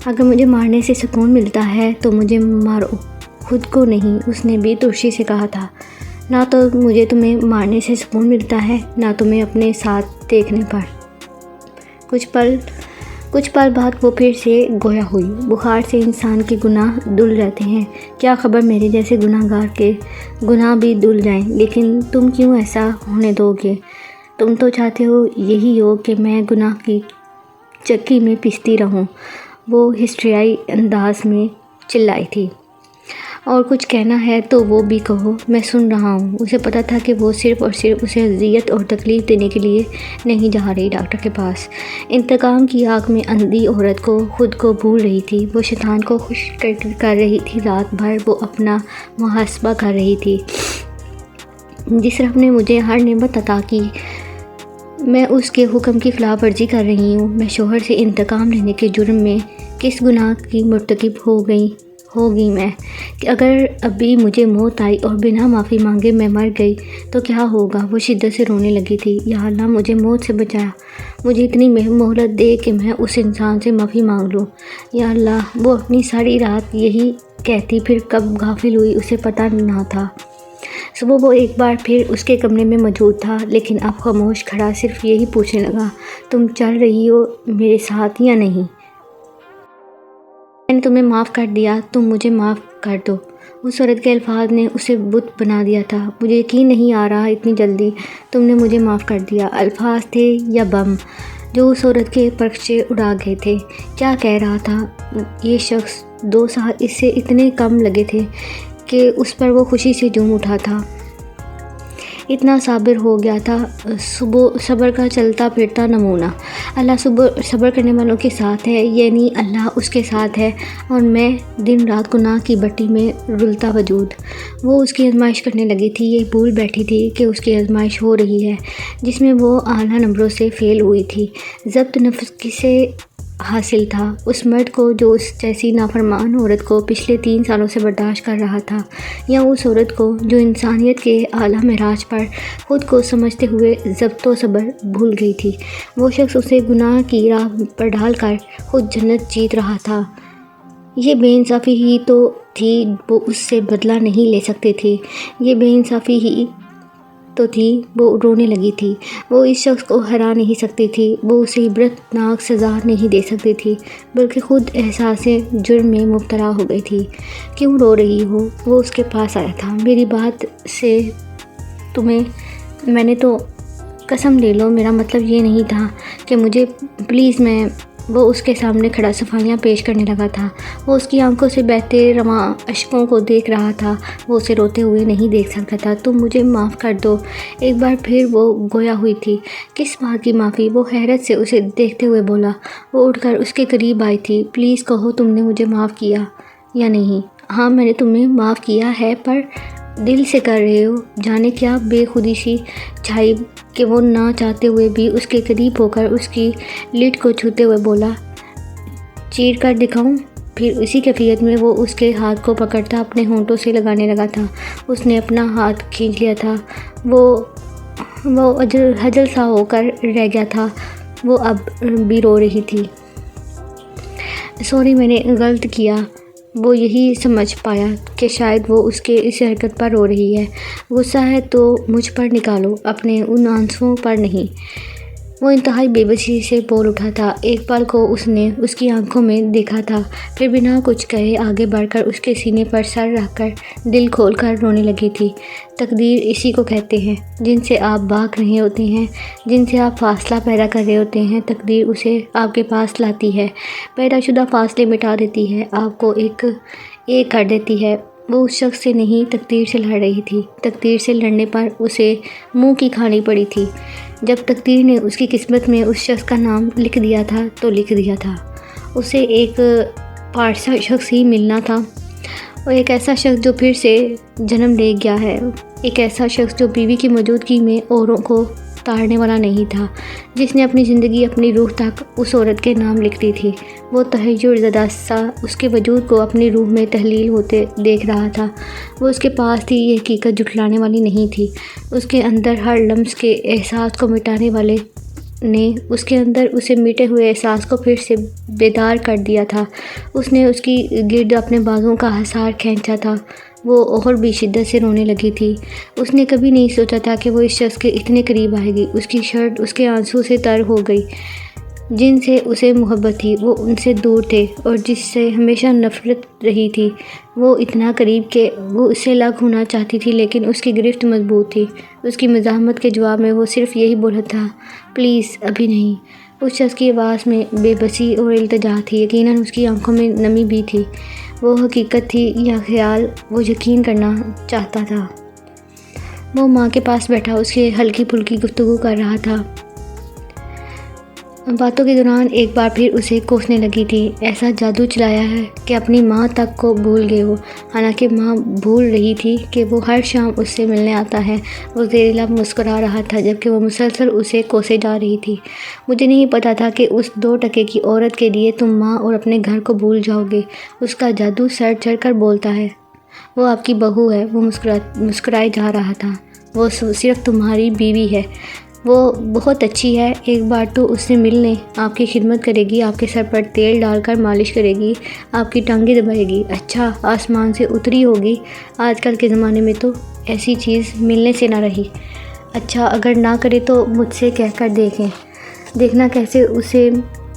اگر مجھے مارنے سے سکون ملتا ہے تو مجھے مارو، خود کو نہیں، اس نے بھی ترشی سے کہا تھا۔ نہ تو مجھے تمہیں مارنے سے سکون ملتا ہے، نہ تمہیں اپنے ساتھ دیکھنے پر۔ کچھ پل بعد وہ پھر سے گویا ہوئی۔ بخار سے انسان کے گناہ دھل جاتے ہیں، کیا خبر میرے جیسے گناہ گار کے گناہ بھی دھل جائیں، لیکن تم کیوں ایسا ہونے دو گے؟ تم تو چاہتے ہو یہی ہو کہ میں گناہ کی چکی میں پستی رہوں، وہ ہسٹریائی انداز میں چلائی تھی۔ اور کچھ کہنا ہے تو وہ بھی کہو، میں سن رہا ہوں۔ اسے پتہ تھا کہ وہ صرف اور صرف اسے اذیت اور تکلیف دینے کے لیے نہیں جا رہی ڈاکٹر کے پاس۔ انتقام کی آگ میں اندھی عورت کو خود کو بھول رہی تھی، وہ شیطان کو خوش کر رہی تھی، رات بھر وہ اپنا محاسبہ کر رہی تھی۔ جس رب نے مجھے ہر نعمت عطا کی، میں اس کے حکم کی خلاف ورزی کر رہی ہوں۔ میں شوہر سے انتقام لینے کے جرم میں کس گناہ کی مرتکب ہوگی میں؟ کہ اگر ابھی مجھے موت آئی اور بنا معافی مانگے میں مر گئی تو کیا ہوگا؟ وہ شدت سے رونے لگی تھی۔ یا اللہ، مجھے موت سے بچا، مجھے اتنی مہلت دے کہ میں اس انسان سے معافی مانگ لوں۔ یا اللہ، وہ اپنی ساری رات یہی کہتی، پھر کب غافل ہوئی اسے پتہ نہ تھا۔ صبح وہ ایک بار پھر اس کے کمرے میں موجود تھا، لیکن اب خاموش کھڑا صرف یہی پوچھنے لگا، تم چل رہی ہو میرے ساتھ یا نہیں؟ میں نے تمہیں معاف کر دیا، تم مجھے معاف کر دو۔ اس عورت کے الفاظ نے اسے بت بنا دیا تھا۔ مجھے یقین نہیں آ رہا اتنی جلدی تم نے مجھے معاف کر دیا۔ الفاظ تھے یا بم جو اس عورت کے پرخچے اڑا گئے تھے؟ کیا کہہ رہا تھا یہ شخص؟ 2 سال اس سے اتنے کم لگے تھے کہ اس پر وہ خوشی سے جھوم اٹھا تھا، اتنا صابر ہو گیا تھا۔ صبر کا چلتا پھرتا نمونہ۔ اللہ صبر کرنے والوں کے ساتھ ہے، یعنی اللہ اس کے ساتھ ہے، اور میں دن رات گناہ کی بٹی میں رلتا وجود۔ وہ اس کی آزمائش کرنے لگی تھی، یہ بھول بیٹھی تھی کہ اس کی آزمائش ہو رہی ہے جس میں وہ اعلیٰ نمبروں سے فیل ہوئی تھی۔ ضبط نفس کسے حاصل تھا؟ اس مرد کو جو اس جیسی نافرمان عورت کو پچھلے 3 سالوں سے برداشت کر رہا تھا، یا اس عورت کو جو انسانیت کے اعلیٰ معراج پر خود کو سمجھتے ہوئے ضبط و صبر بھول گئی تھی؟ وہ شخص اسے گناہ کی راہ پر ڈال کر خود جنت جیت رہا تھا۔ یہ بے انصافی ہی تو تھی، وہ اس سے بدلہ نہیں لے سکتے تھے۔ یہ بے انصافی ہی تو تھی، وہ رونے لگی تھی۔ وہ اس شخص کو ہرا نہیں سکتی تھی، وہ اسے عبرت ناک سزا نہیں دے سکتی تھی، بلکہ خود احساس جرم میں مبتلا ہو گئی تھی۔ کیوں رو رہی ہو؟ وہ اس کے پاس آیا تھا۔ میری بات سے میں نے تو قسم لے لو، میرا مطلب یہ نہیں تھا کہ مجھے، پلیز، وہ اس کے سامنے کھڑا صفائیاں پیش کرنے لگا تھا۔ وہ اس کی آنکھوں سے بہتے رواں اشکوں کو دیکھ رہا تھا۔ وہ اسے روتے ہوئے نہیں دیکھ سکتا تھا۔ تم مجھے معاف کر دو۔ ایک بار پھر وہ گویا ہوئی تھی۔ کس بات کی معافی؟ وہ حیرت سے اسے دیکھتے ہوئے بولا۔ وہ اٹھ کر اس کے قریب آئی تھی۔ پلیز کہو تم نے مجھے معاف کیا یا نہیں؟ ہاں میں نے تمہیں معاف کیا ہے، پر دل سے کر رہے ہو؟ جانے کیا بے خودی سی چھائی کہ وہ نہ چاہتے ہوئے بھی اس کے قریب ہو کر اس کی لٹ کو چھوتے ہوئے بولا، چیر کر دکھاؤں؟ پھر اسی کیفیت میں وہ اس کے ہاتھ کو پکڑتا اپنے ہونٹوں سے لگانے لگا تھا۔ اس نے اپنا ہاتھ کھینچ لیا تھا۔ وہ حجل سا ہو کر رہ گیا تھا۔ وہ اب بھی رو رہی تھی۔ سوری، میں نے غلط کیا۔ وہ یہی سمجھ پایا کہ شاید وہ اس کے اس حرکت پر رو رہی ہے۔ غصہ ہے تو مجھ پر نکالو، اپنے ان آنسوؤں پر نہیں۔ وہ انتہائی بے بسی سے بول اٹھا تھا۔ ایک پل کو اس نے اس کی آنکھوں میں دیکھا تھا، پھر بنا کچھ کہے آگے بڑھ کر اس کے سینے پر سر رکھ کر دل کھول کر رونے لگی تھی۔ تقدیر اسی کو کہتے ہیں جن سے آپ بھاگ رہے ہوتے ہیں، جن سے آپ فاصلہ پیدا کر رہے ہوتے ہیں۔ تقدیر اسے آپ کے پاس لاتی ہے، پیدا شدہ فاصلے مٹا دیتی ہے، آپ کو ایک کر دیتی ہے۔ وہ اس شخص سے نہیں، تقدیر سے لڑ رہی تھی۔ تقدیر سے لڑنے پر اسے منہ کی کھانی پڑی تھی۔ جب تقدیر نے اس کی قسمت میں اس شخص کا نام لکھ دیا تھا تو لکھ دیا تھا۔ اسے ایک پارسا شخص ہی ملنا تھا، اور ایک ایسا شخص جو پھر سے جنم لے گیا ہے، ایک ایسا شخص جو بیوی کی موجودگی میں اوروں کو تاڑنے والا نہیں تھا، جس نے اپنی زندگی، اپنی روح تک اس عورت کے نام لکھ دی تھی۔ وہ تحیر زدہ سا اس کے وجود کو اپنی روح میں تحلیل ہوتے دیکھ رہا تھا۔ وہ اس کے پاس تھی، یہ حقیقت جھٹلانے والی نہیں تھی۔ اس کے اندر ہر لمس کے احساس کو مٹانے والے نے اس کے اندر اسے میٹے ہوئے احساس کو پھر سے بیدار کر دیا تھا۔ اس نے اس کی گرد اپنے بازوؤں کا حصار کھینچا تھا۔ وہ اور بھی شدت سے رونے لگی تھی۔ اس نے کبھی نہیں سوچا تھا کہ وہ اس شخص کے اتنے قریب آئے گی۔ اس کی شرٹ اس کے آنسو سے تر ہو گئی۔ جن سے اسے محبت تھی وہ ان سے دور تھے، اور جس سے ہمیشہ نفرت رہی تھی وہ اتنا قریب کہ وہ اس سے الگ ہونا چاہتی تھی، لیکن اس کی گرفت مضبوط تھی۔ اس کی مزاحمت کے جواب میں وہ صرف یہی بولا تھا، پلیز ابھی نہیں۔ اس شخص کی آواز میں بے بسی اور التجا تھی، یقیناً اس کی آنکھوں میں نمی بھی تھی۔ وہ حقیقت تھی یا خیال، وہ یقین کرنا چاہتا تھا۔ وہ ماں کے پاس بیٹھا اس سے ہلکی پھلکی گفتگو کر رہا تھا۔ باتوں کے دوران ایک بار پھر اسے کوسنے لگی تھی۔ ایسا جادو چلایا ہے کہ اپنی ماں تک کو بھول گئے ہو۔ حالانکہ ماں بھول رہی تھی کہ وہ ہر شام اس سے ملنے آتا ہے۔ وہ زیر لب مسکرا رہا تھا جبکہ وہ مسلسل اسے کوسے جا رہی تھی۔ مجھے نہیں پتا تھا کہ اس 2 ٹکے کی عورت کے لیے تم ماں اور اپنے گھر کو بھول جاؤ گے۔ اس کا جادو سر چڑھ کر بولتا ہے۔ وہ آپ کی بہو ہے، وہ مسکرائے جا رہا تھا۔ وہ صرف تمہاری بیوی ہے۔ وہ بہت اچھی ہے، ایک بار تو اس سے مل لیں۔ آپ کی خدمت کرے گی، آپ کے سر پر تیل ڈال کر مالش کرے گی، آپ کی ٹانگیں دبائے گی۔ اچھا، آسمان سے اتری ہوگی؟ آج کل کے زمانے میں تو ایسی چیز ملنے سے نہ رہی۔ اچھا، اگر نہ کرے تو مجھ سے کہہ کر دیکھنا کیسے اسے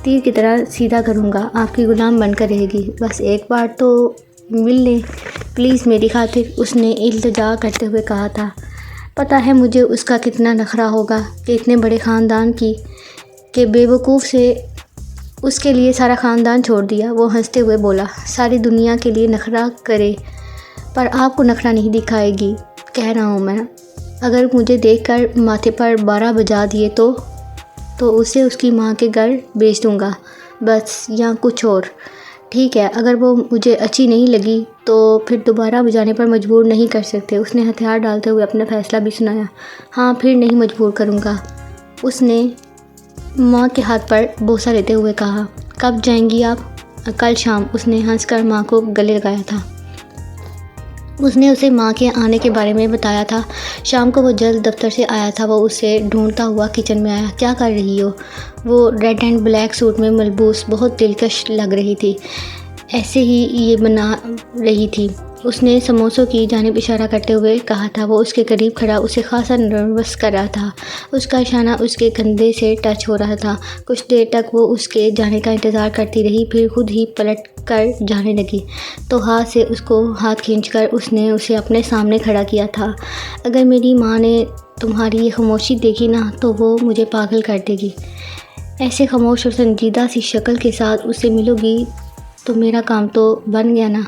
تیر کی طرح سیدھا کروں گا۔ آپ کی غلام بن کر رہے گی، بس ایک بار تو مل لیں پلیز میری خاطر، اس نے التجا کرتے ہوئے کہا تھا۔ پتہ ہے مجھے اس کا کتنا نخرہ ہوگا کہ اتنے بڑے خاندان کی کہ بے وقوف سے اس کے لیے سارا خاندان چھوڑ دیا۔ وہ ہنستے ہوئے بولا، ساری دنیا کے لیے نخرہ کرے پر آپ کو نخرہ نہیں دکھائے گی، کہہ رہا ہوں میں۔ اگر مجھے دیکھ کر ماتھے پر 12 بجا دیے تو اسے اس کی ماں کے گھر بیچ دوں گا، بس، یا کچھ اور۔ ٹھیک ہے، اگر وہ مجھے اچھی نہیں لگی تو پھر دوبارہ بجانے پر مجبور نہیں کر سکتے۔ اس نے ہتھیار ڈالتے ہوئے اپنا فیصلہ بھی سنایا۔ ہاں، پھر نہیں مجبور کروں گا، اس نے ماں کے ہاتھ پر بوسہ لیتے ہوئے کہا۔ کب جائیں گی آپ؟ کل شام، اس نے ہنس کر ماں کو گلے لگایا تھا۔ اس نے اسے ماں کے آنے کے بارے میں بتایا تھا۔ شام کو وہ جلد دفتر سے آیا تھا۔ وہ اسے ڈھونڈتا ہوا کچن میں آیا۔ کیا کر رہی ہو؟ وہ ریڈ اینڈ بلیک سوٹ میں ملبوس بہت دلکش لگ رہی تھی، ایسے ہی یہ بنا رہی تھی۔ اس نے سموسوں کی جانب اشارہ کرتے ہوئے کہا تھا۔ وہ اس کے قریب کھڑا اسے خاصا نروس کر رہا تھا۔ اس کا اشارہ اس کے کندھے سے ٹچ ہو رہا تھا۔ کچھ دیر تک وہ اس کے جانے کا انتظار کرتی رہی، پھر خود ہی پلٹ کر جانے لگی تو ہاتھ سے اس کو ہاتھ کھینچ کر اس نے اسے اپنے سامنے کھڑا کیا تھا۔ اگر میری ماں نے تمہاری یہ خاموشی دیکھی نا تو وہ مجھے پاگل کر دے گی۔ ایسے خاموش اور سنجیدہ سی شکل کے ساتھ اسے ملو گی تو میرا کام تو بن گیا نا۔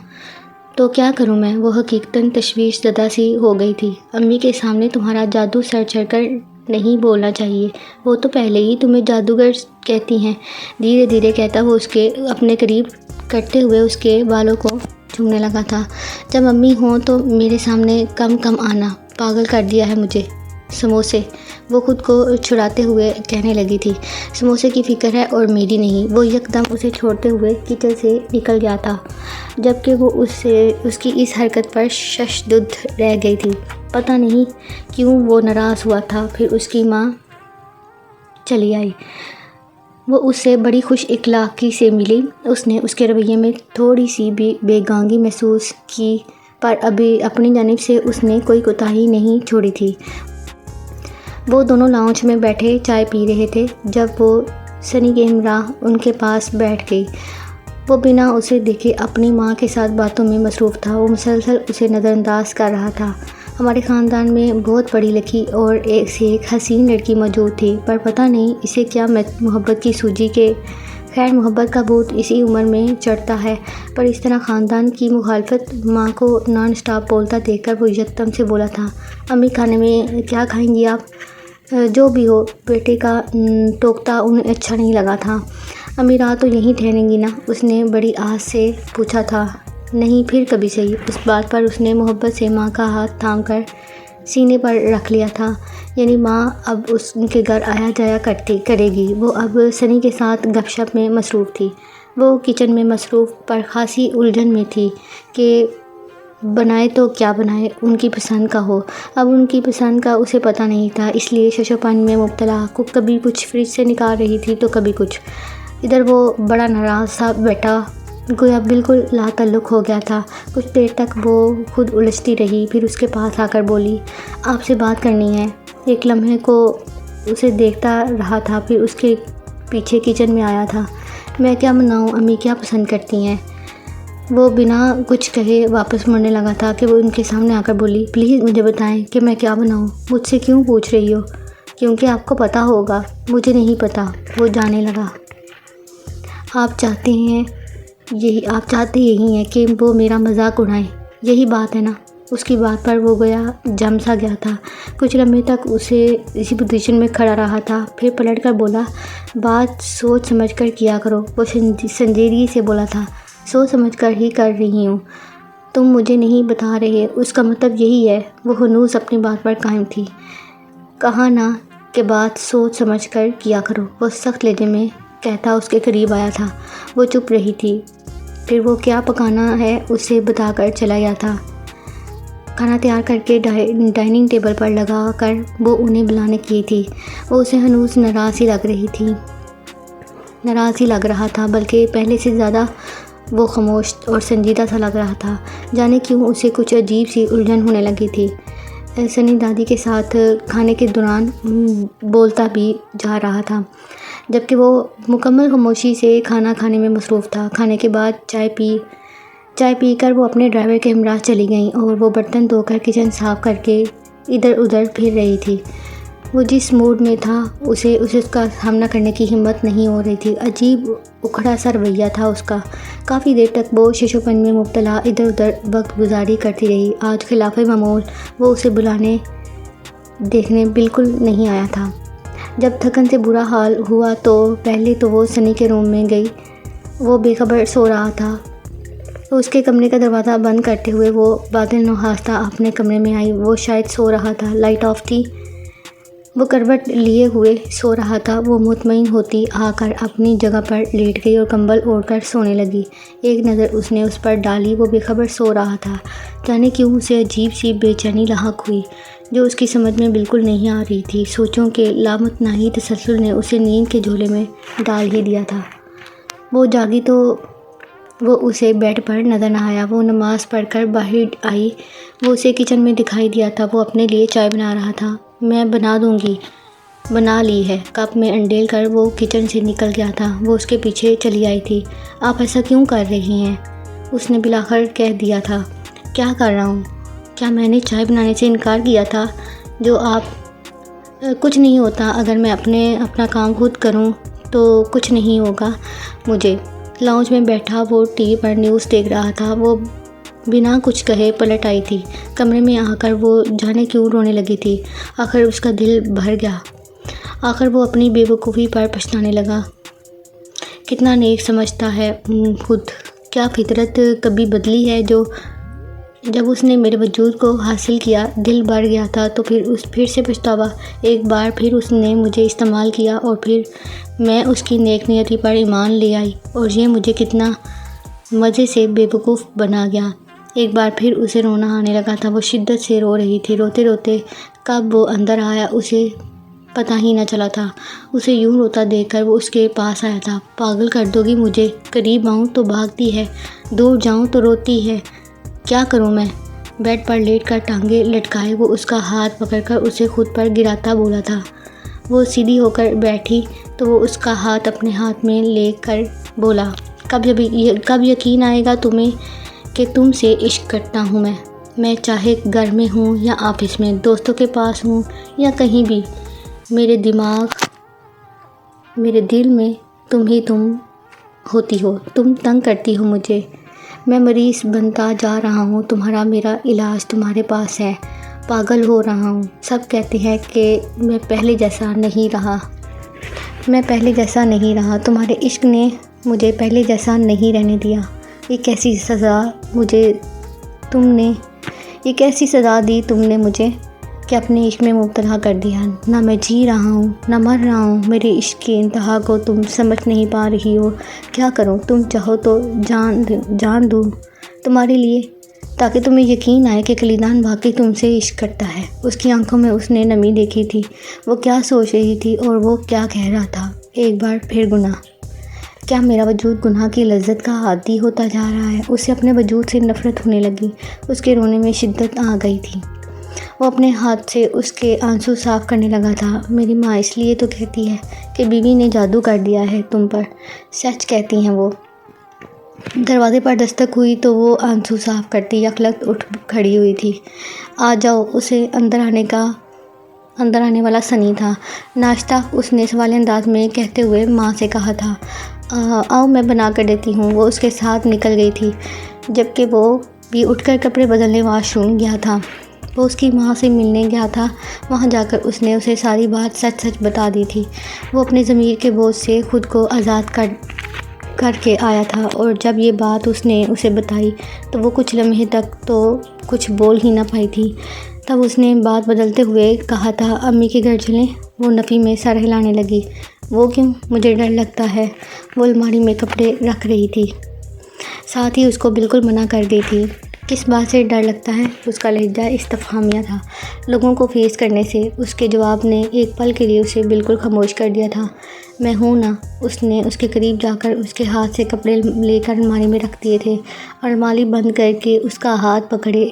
تو کیا کروں میں؟ وہ حقیقتاً تشویش زدہ سی ہو گئی تھی۔ امی کے سامنے تمہارا جادو سر چڑھ کر نہیں بولنا چاہیے، وہ تو پہلے ہی تمہیں جادوگر کہتی ہیں، دھیرے دھیرے کہتا وہ اس کے اپنے قریب کرتے ہوئے اس کے بالوں کو چومنے لگا تھا۔ جب امی ہوں تو میرے سامنے کم کم آنا، پاگل کر دیا ہے مجھے۔ سموسے، وہ خود کو چھڑاتے ہوئے کہنے لگی تھی۔ سموسے کی فکر ہے اور میری نہیں۔ وہ یک دم اسے چھوڑتے ہوئے کچن سے نکل گیا تھا، جبکہ وہ اس کی اس حرکت پر ششدر رہ گئی تھی۔ پتہ نہیں کیوں وہ ناراض ہوا تھا۔ پھر اس کی ماں چلی آئی۔ وہ اس سے بڑی خوش اخلاقی سے ملی۔ اس نے اس کے رویے میں تھوڑی سی بھی بے گانگی محسوس کی، پر ابھی اپنی جانب سے اس نے کوئی کوتاہی نہیں چھوڑی تھی۔ وہ دونوں لاؤنج میں بیٹھے چائے پی رہے تھے جب وہ سنی کے ہمراہ ان کے پاس بیٹھ گئی۔ وہ بنا اسے دیکھے اپنی ماں کے ساتھ باتوں میں مصروف تھا۔ وہ مسلسل اسے نظر انداز کر رہا تھا۔ ہمارے خاندان میں بہت پڑھی لکھی اور ایک سے ایک حسین لڑکی موجود تھی، پر پتہ نہیں اسے کیا محبت کی سوجی کے۔ خیر، محبت کا بھوت اسی عمر میں چڑھتا ہے، پر اس طرح خاندان کی مخالفت۔ ماں کو نان اسٹاپ بولتا دیکھ کر وہ یکدم سے بولا تھا، امی کھانے میں کیا کھائیں گی آپ؟ جو بھی ہو، بیٹے کا ٹوکتا انہیں اچھا نہیں لگا تھا۔ امی رات تو یہیں ٹھہریں گی نا؟ اس نے بڑی آس سے پوچھا تھا۔ نہیں، پھر کبھی صحیح۔ اس بات پر اس نے محبت سے ماں کا ہاتھ تھام کر سینے پر رکھ لیا تھا، یعنی ماں اب اس کے گھر آیا جایا کرے گی۔ وہ اب سنی کے ساتھ گپ شپ میں مصروف تھی۔ وہ کچن میں مصروف پر خاصی الجھن میں تھی کہ بنائے تو کیا بنائے، ان کی پسند کا ہو۔ اب ان کی پسند کا اسے پتہ نہیں تھا، اس لیے شش و پن میں مبتلا کبھی کچھ فریج سے نکال رہی تھی تو کبھی کچھ۔ ادھر وہ بڑا ناراض سا بیٹا گویا بالکل لا تعلق ہو گیا تھا۔ کچھ دیر تک وہ خود الجھتی رہی، پھر اس کے پاس آ کر بولی، آپ سے بات کرنی ہے۔ ایک لمحے کو اسے دیکھتا رہا تھا، پھر اس کے پیچھے کچن میں آیا تھا۔ میں کیا بناؤں؟ امی کیا پسند کرتی ہیں؟ وہ بنا کچھ کہے واپس مڑنے لگا تھا کہ وہ ان کے سامنے آ کر بولی، پلیز مجھے بتائیں کہ میں کیا بناؤں؟ مجھ سے کیوں پوچھ رہی ہو؟ کیونکہ آپ کو پتہ ہوگا، مجھے نہیں پتہ۔ وہ جانے لگا۔ آپ چاہتے یہی ہیں کہ وہ میرا مذاق اڑائیں، یہی بات ہے نا؟ اس کی بات پر وہ گویا جم سا گیا تھا۔ کچھ لمحے تک اسے اسی پوزیشن میں کھڑا رہا تھا، پھر پلٹ کر بولا، بات سوچ سمجھ کر کیا کرو۔ وہ سنجیدگی سے بولا تھا، سوچ سمجھ کر ہی کر رہی ہوں۔ تم مجھے نہیں بتا رہے، اس کا مطلب یہی ہے؟ وہ ہنوز اپنی بات پر قائم تھی۔ کہا نا کہ بات سوچ سمجھ کر کیا کرو، وہ سخت لہجے میں کہتا اس کے قریب آیا تھا۔ وہ چپ رہی تھی۔ پھر وہ کیا پکانا ہے اسے بتا کر چلا گیا تھا۔ کھانا تیار کر کے ڈائننگ ٹیبل پر لگا کر وہ انہیں بلانے کی تھی۔ وہ اسے ہنوز ناراض ہی لگ رہا تھا، بلکہ پہلے سے زیادہ وہ خاموش اور سنجیدہ سا لگ رہا تھا۔ جانے کیوں اسے کچھ عجیب سی الجھن ہونے لگی تھی۔ سنی دادی کے ساتھ کھانے کے دوران بولتا بھی جا رہا تھا، جبکہ وہ مکمل خاموشی سے کھانا کھانے میں مصروف تھا۔ کھانے کے بعد چائے پی کر وہ اپنے ڈرائیور کے ہمراہ چلی گئیں اور وہ برتن دھو کر کچن صاف کر کے ادھر ادھر پھر رہی تھی۔ وہ جس موڈ میں تھا اسے اس کا سامنا کرنے کی ہمت نہیں ہو رہی تھی۔ عجیب اکھڑا سا رویہ تھا اس کا۔ کافی دیر تک وہ شش و پن میں مبتلا ادھر ادھر وقت گزاری کرتی رہی۔ آج خلاف معمول وہ اسے بلانے دیکھنے بالکل نہیں آیا تھا۔ جب تھکن سے برا حال ہوا تو پہلے تو وہ سنی کے روم میں گئی۔ وہ بے خبر سو رہا تھا۔ اس کے کمرے کا دروازہ بند کرتے ہوئے وہ بادل نوحاستہ اپنے کمرے میں آئی۔ وہ شاید سو رہا تھا، لائٹ آف تھی۔ وہ کروٹ لیے ہوئے سو رہا تھا۔ وہ مطمئن ہوتی آ کر اپنی جگہ پر لیٹ گئی اور کمبل اوڑھ کر سونے لگی۔ ایک نظر اس نے اس پر ڈالی، وہ بے خبر سو رہا تھا۔ جانے کیوں اسے عجیب سی بے چینی لاحق ہوئی جو اس کی سمجھ میں بالکل نہیں آ رہی تھی۔ سوچوں کے لامتناہی تسلسل نے اسے نیند کے جھولے میں ڈال ہی دیا تھا۔ وہ جاگی تو وہ اسے بیڈ پر نظر نہ آیا۔ وہ نماز پڑھ کر باہر آئی۔ وہ اسے کچن میں دکھائی دیا تھا۔ وہ اپنے لیے چائے بنا رہا تھا۔ میں بنا دوں گی، بنا لی ہے، کپ میں انڈیل کر وہ کچن سے نکل گیا تھا۔ وہ اس کے پیچھے چلی آئی تھی۔ آپ ایسا کیوں کر رہی ہیں؟ اس نے بالآخر کہہ دیا تھا۔ کیا کر رہا ہوں؟ کیا میں نے چائے بنانے سے انکار کیا تھا؟ جو آپ کچھ نہیں ہوتا اگر میں اپنا کام خود کروں تو کچھ نہیں ہوگا مجھے۔ لاؤنج میں بیٹھا وہ ٹی وی پر نیوز دیکھ رہا تھا۔ وہ بنا کچھ کہے پلٹ آئی تھی۔ کمرے میں آ کر وہ جانے کیوں رونے لگی تھی۔ آخر اس کا دل بھر گیا۔ آخر وہ اپنی بے وقوفی پر پچھتانے لگا۔ کتنا نیک سمجھتا ہے خود، کیا فطرت کبھی بدلی ہے جو جب اس نے میرے وجود کو حاصل کیا دل بھر گیا تھا تو پھر سے پچھتاوا۔ ایک بار پھر اس نے مجھے استعمال کیا اور پھر میں اس کی نیک نیتی پر ایمان لے آئی اور یہ مجھے کتنا مزے سے بے وقوف بنا گیا۔ ایک بار پھر اسے رونا آنے لگا تھا۔ وہ شدت سے رو رہی تھی۔ روتے روتے کب وہ اندر آیا اسے پتہ ہی نہ چلا تھا۔ اسے یوں روتا دیکھ کر وہ اس کے پاس آیا تھا۔ پاگل کر دو گی مجھے، قریب آؤں تو بھاگتی ہے، دور جاؤں تو روتی ہے، کیا کروں میں؟ بیڈ پر لیٹ کر ٹانگیں لٹکائے وہ اس کا ہاتھ پکڑ کر اسے خود پر گراتا بولا تھا۔ وہ سیدھی ہو کر بیٹھی تو وہ اس کا ہاتھ اپنے ہاتھ میں لے کر بولا، کب یقین آئے گا تمہیں کہ تم سے عشق کرتا ہوں میں چاہے گھر میں ہوں یا آفس میں، دوستوں کے پاس ہوں یا کہیں بھی، میرے دل میں تم ہی تم ہوتی ہو، تم تنگ کرتی ہو مجھے، میں مریض بنتا جا رہا ہوں، تمہارا میرا علاج تمہارے پاس ہے، پاگل ہو رہا ہوں، سب کہتے ہیں کہ میں پہلے جیسا نہیں رہا، تمہارے عشق نے مجھے پہلے جیسا نہیں رہنے دیا، یہ کیسی سزا دی تم نے مجھے کہ اپنے عشق میں مبتلا کر دیا، نہ میں جی رہا ہوں نہ مر رہا ہوں، میرے عشق کی انتہا کو تم سمجھ نہیں پا رہی ہو، کیا کروں؟ تم چاہو تو جان دوں تمہارے لیے تاکہ تمہیں یقین آئے کہ خلیدان واقعی تم سے عشق کرتا ہے۔ اس کی آنکھوں میں اس نے نمی دیکھی تھی۔ وہ کیا سوچ رہی تھی اور وہ کیا کہہ رہا تھا؟ ایک بار پھر گناہ، کیا میرا وجود گناہ کی لذت کا عادی ہوتا جا رہا ہے؟ اسے اپنے وجود سے نفرت ہونے لگی۔ اس کے رونے میں شدت آ گئی تھی۔ وہ اپنے ہاتھ سے اس کے آنسو صاف کرنے لگا تھا۔ میری ماں اس لیے تو کہتی ہے کہ بیوی نے جادو کر دیا ہے تم پر، سچ کہتی ہیں وہ۔ دروازے پر دستک ہوئی تو وہ آنسو صاف کرتی یکلخت اٹھ کھڑی ہوئی تھی۔ آ جاؤ، اسے اندر آنے والا سنی تھا۔ ناشتہ اس نے سوالیہ انداز میں کہتے ہوئے ماں سے کہا تھا۔ آؤ میں بنا کر دیتی ہوں۔ وہ اس کے ساتھ نکل گئی تھی جبکہ وہ بھی اٹھ کر کپڑے بدلنے واش روم گیا تھا۔ وہ اس کی ماں سے ملنے گیا تھا۔ وہاں جا کر اس نے اسے ساری بات سچ بتا دی تھی۔ وہ اپنے ضمیر کے بوجھ سے خود کو آزاد کر کے آیا تھا اور جب یہ بات اس نے اسے بتائی تو وہ کچھ لمحے تک تو کچھ بول ہی نہ پائی تھی۔ تب اس نے بات بدلتے ہوئے کہا تھا، امی کے گھر چلیں؟ وہ نفی میں سر ہلانے لگی۔ وہ کیوں؟ مجھے ڈر لگتا ہے۔ وہ الماری میں کپڑے رکھ رہی تھی، ساتھ ہی اس کو بالکل منع کر دی تھی۔ کس بات سے ڈر لگتا ہے؟ اس کا لہجہ استفہامیہ تھا۔ لوگوں کو فیس کرنے سے اس کے جواب نے ایک پل کے لیے اسے بالکل خاموش کر دیا تھا۔ میں ہوں نا۔ اس نے اس کے قریب جا کر اس کے ہاتھ سے کپڑے لے کر الماری میں رکھ دیے تھے اور الماری بند کر کے اس کا ہاتھ پکڑے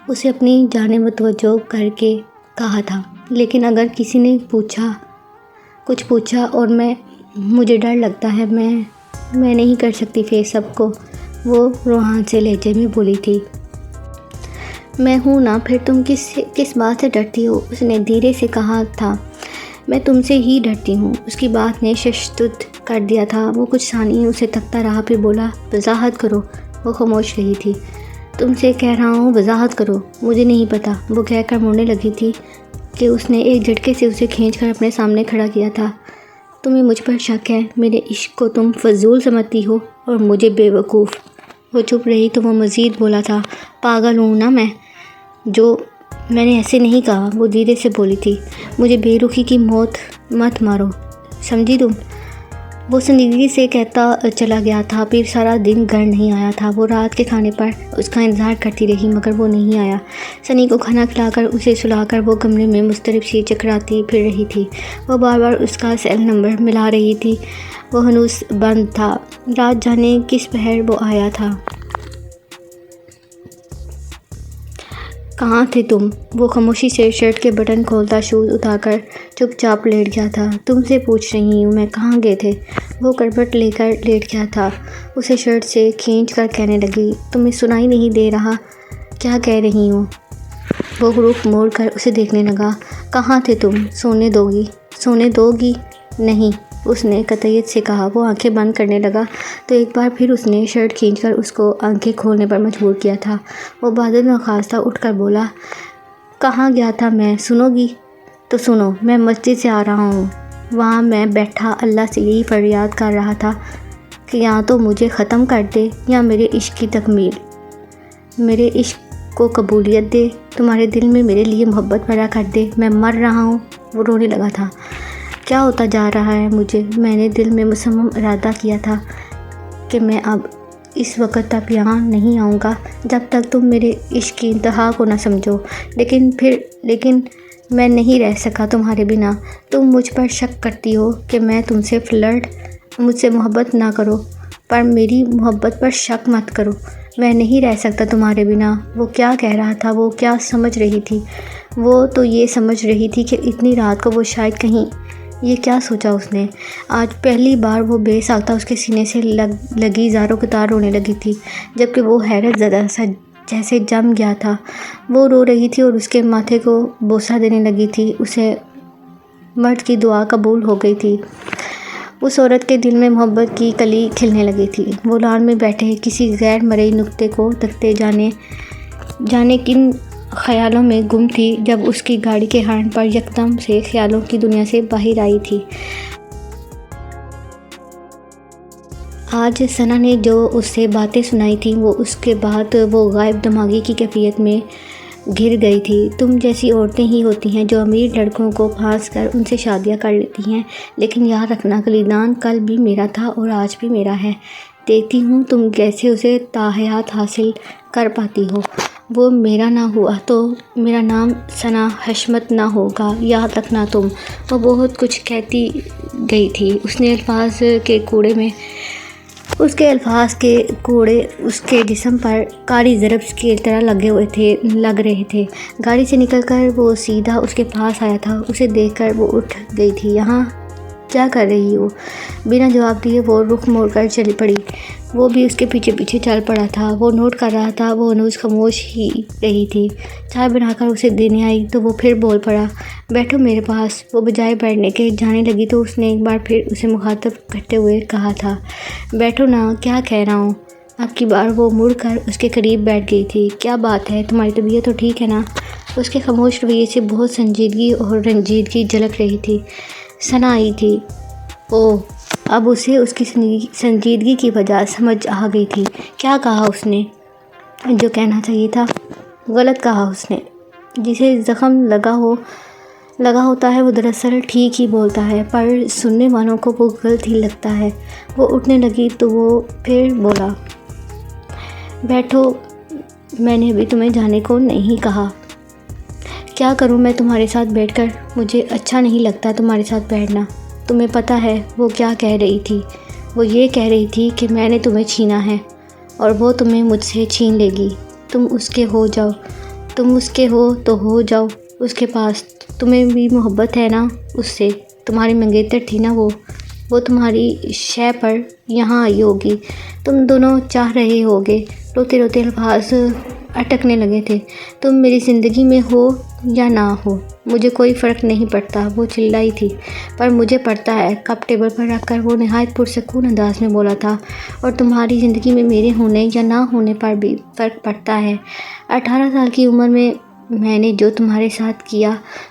اسے اپنی جانب متوجہ کر کے کہا تھا، لیکن اگر کسی نے کچھ پوچھا اور مجھے ڈر لگتا ہے، میں نہیں کر سکتی فیس سب کو، وہ روحان سے لہجے میں بولی تھی۔ میں ہوں نا، پھر تم کس بات سے ڈرتی ہو؟ اس نے دھیرے سے کہا تھا۔ میں تم سے ہی ڈرتی ہوں۔ اس کی بات نے ششدر کر دیا تھا۔ وہ کچھ ثانیے اسے تکتا رہا، پھر بولا، وضاحت کرو۔ وہ خاموش رہی تھی۔ تم سے کہہ رہا ہوں وضاحت کرو۔ مجھے نہیں پتا، وہ کہہ کر مڑنے لگی تھی کہ اس نے ایک جھٹکے سے اسے کھینچ کر اپنے سامنے کھڑا کیا تھا۔ تمہیں مجھ پر شک ہے؟ میرے عشق کو تم فضول سمجھتی ہو اور مجھے بے وقوف۔ وہ چپ رہی تو وہ مزید بولا تھا، پاگل ہوں نا میں نے ایسے نہیں کہا۔ وہ دھیرے سے بولی تھی، مجھے بے رخی کی موت مت مارو، سمجھی تم؟ وہ سنجیدگی سے کہتا چلا گیا تھا۔ پھر سارا دن گھر نہیں آیا تھا۔ وہ رات کے کھانے پر اس کا انتظار کرتی رہی مگر وہ نہیں آیا۔ سنی کو کھانا کھلا کر اسے سلا کر وہ کمرے میں مضطرب سی چکراتی پھر رہی تھی۔ وہ بار بار اس کا سیل نمبر ملا رہی تھی، وہ ہنوز بند تھا۔ رات جانے کس پہر وہ آیا تھا۔ کہاں تھے تم؟ وہ خاموشی سے شرٹ کے بٹن کھولتا شوز اتار کر چپ چاپ لیٹ گیا تھا۔ تم سے پوچھ رہی ہوں میں کہاں گئے تھے؟ وہ کربٹ لے کر لیٹ گیا تھا۔ اسے شرٹ سے کھینچ کر کہنے لگی، تمہیں سنائی نہیں دے رہا کیا کہہ رہی ہوں؟ وہ رخ موڑ کر اسے دیکھنے لگا۔ کہاں تھے تم؟ سونے دو گی؟ نہیں، اس نے قطعیت سے کہا۔ وہ آنکھیں بند کرنے لگا تو ایک بار پھر اس نے شرٹ کھینچ کر اس کو آنکھیں کھولنے پر مجبور کیا تھا۔ وہ بہادر ناخواستہ اٹھ کر بولا، کہاں گیا تھا میں؟ سنو گی تو سنو، میں مسجد سے آ رہا ہوں۔ وہاں میں بیٹھا اللہ سے یہی فریاد کر رہا تھا کہ یا تو مجھے ختم کر دے یا میرے عشق کی تکمیل، میرے عشق کو قبولیت دے، تمہارے دل میں میرے لیے محبت پیدا کر دے، میں مر رہا ہوں۔ وہ رونے لگا تھا۔ کیا ہوتا جا رہا ہے مجھے؟ میں نے دل میں مصمم ارادہ کیا تھا کہ میں اب اس وقت تک یہاں نہیں آؤں گا جب تک تم میرے عشق کی انتہا کو نہ سمجھو، لیکن میں نہیں رہ سکا تمہارے بنا۔ تم مجھ پر شک کرتی ہو کہ میں تم سے مجھ سے محبت نہ کرو، پر میری محبت پر شک مت کرو، میں نہیں رہ سکتا تمہارے بنا۔ وہ کیا کہہ رہا تھا؟ وہ کیا سمجھ رہی تھی؟ وہ تو یہ سمجھ رہی تھی کہ اتنی رات کو وہ شاید کہیں، یہ کیا سوچا اس نے؟ آج پہلی بار وہ بے ساختہ اس کے سینے سے لگی زاروں کی طرح رونے لگی تھی، جبکہ وہ حیرت زدہ سا جیسے جم گیا تھا۔ وہ رو رہی تھی اور اس کے ماتھے کو بوسہ دینے لگی تھی۔ اسے مرد کی دعا قبول ہو گئی تھی۔ اس عورت کے دل میں محبت کی کلی کھلنے لگی تھی۔ وہ لان میں بیٹھے کسی غیر مرئی نقطے کو تکتے جانے کن خیالوں میں گم تھی جب اس کی گاڑی کے ہارن پر یکدم سے خیالوں کی دنیا سے باہر آئی تھی۔ آج ثنا نے جو اس سے باتیں سنائی تھیں وہ اس کے بعد وہ غائب دماغی کی کیفیت میں گر گئی تھی۔ تم جیسی عورتیں ہی ہوتی ہیں جو امیر لڑکوں کو پھانس کر ان سے شادیاں کر لیتی ہیں، لیکن یاد رکھنا کلیدان کل بھی میرا تھا اور آج بھی میرا ہے۔ دیکھتی ہوں تم کیسے اسے تاحیات حاصل کر پاتی ہو۔ وہ میرا نہ ہوا تو میرا نام ثنا حشمت نہ ہوگا، یاد رکھنا تم۔ وہ بہت کچھ کہتی گئی تھی۔ اس کے الفاظ کے کوڑے اس کے جسم پر کاری ضرب کی طرح لگ رہے تھے۔ گاڑی سے نکل کر وہ سیدھا اس کے پاس آیا تھا۔ اسے دیکھ کر وہ اٹھ گئی تھی۔ یہاں کیا کر رہی ہو؟ بنا جواب دیے وہ رخ موڑ کر چلی پڑی۔ وہ بھی اس کے پیچھے پیچھے چل پڑا تھا۔ وہ نوٹ کر رہا تھا۔ وہ انوز خاموش ہی رہی تھی۔ چائے بنا کر اسے دینے آئی تو وہ پھر بول پڑا، بیٹھو میرے پاس۔ وہ بجائے بیٹھنے کے جانے لگی تو اس نے ایک بار پھر اسے مخاطب کرتے ہوئے کہا تھا، بیٹھو نا، کیا کہہ رہا ہوں؟ اب کی بار وہ مڑ کر اس کے قریب بیٹھ گئی تھی۔ کیا بات ہے؟ تمہاری طبیعت تو ٹھیک ہے نا؟ اس کے خاموش رویے سے بہت سنجیدگی اور رنجیدگی جھلک رہی تھی۔ ثنا آئی تھی۔ اوہ، اب اسے اس کی سنجیدگی کی وجہ سمجھ آ گئی تھی۔ کیا کہا اس نے؟ جو کہنا چاہیے تھا۔ غلط کہا اس نے۔ جسے زخم لگا ہوتا ہے وہ دراصل ٹھیک ہی بولتا ہے، پر سننے والوں کو وہ غلط ہی لگتا ہے۔ وہ اٹھنے لگی تو وہ پھر بولا، بیٹھو، میں نے ابھی تمہیں جانے کو نہیں کہا۔ کیا کروں میں تمہارے ساتھ بیٹھ کر؟ مجھے اچھا نہیں لگتا تمہارے ساتھ بیٹھنا۔ تمہیں پتہ ہے وہ کیا کہہ رہی تھی؟ وہ یہ کہہ رہی تھی کہ میں نے تمہیں چھینا ہے اور وہ تمہیں مجھ سے چھین لے گی۔ تم اس کے ہو جاؤ، تم اس کے ہو تو ہو جاؤ اس کے پاس۔ تمہیں بھی محبت ہے نا اس سے؟ تمہاری منگیتر تھی نا وہ تمہاری شے پر یہاں آئی ہوگی۔ تم دونوں چاہ رہے ہوگے۔ روتے روتے الفاظ اٹکنے لگے تھے۔ تم میری زندگی میں ہو یا نہ ہو مجھے کوئی فرق نہیں پڑتا، وہ چلائی تھی۔ پر مجھے پڑتا ہے، کپ ٹیبل پر رکھ کر وہ نہایت پرسکون انداز میں بولا تھا، اور تمہاری زندگی میں میرے ہونے یا نہ ہونے پر بھی فرق پڑتا ہے۔ 18 سال کی عمر میں نے جو تمہارے ساتھ کیا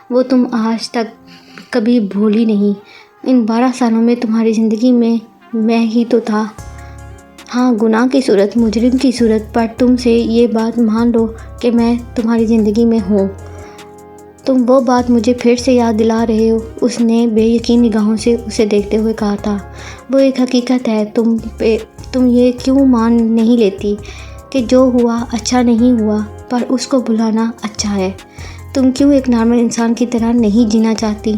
وہ تم آج تک کبھی بھولی نہیں۔ ان 12 سالوں میں تمہاری زندگی میں ہی تو تھا۔ ہاں، گناہ کی صورت، مجرم کی صورت، پر تم سے یہ بات مان لو کہ میں تمہاری زندگی میں ہوں۔ تم وہ بات مجھے پھر سے یاد دلا رہے ہو، اس نے بے یقین نگاہوں سے اسے دیکھتے ہوئے کہا تھا۔ وہ ایک حقیقت ہے، تم یہ کیوں مان نہیں لیتی کہ جو ہوا اچھا نہیں ہوا، پر اس کو بھلانا اچھا ہے؟ تم کیوں ایک نارمل انسان کی طرح نہیں جینا چاہتی؟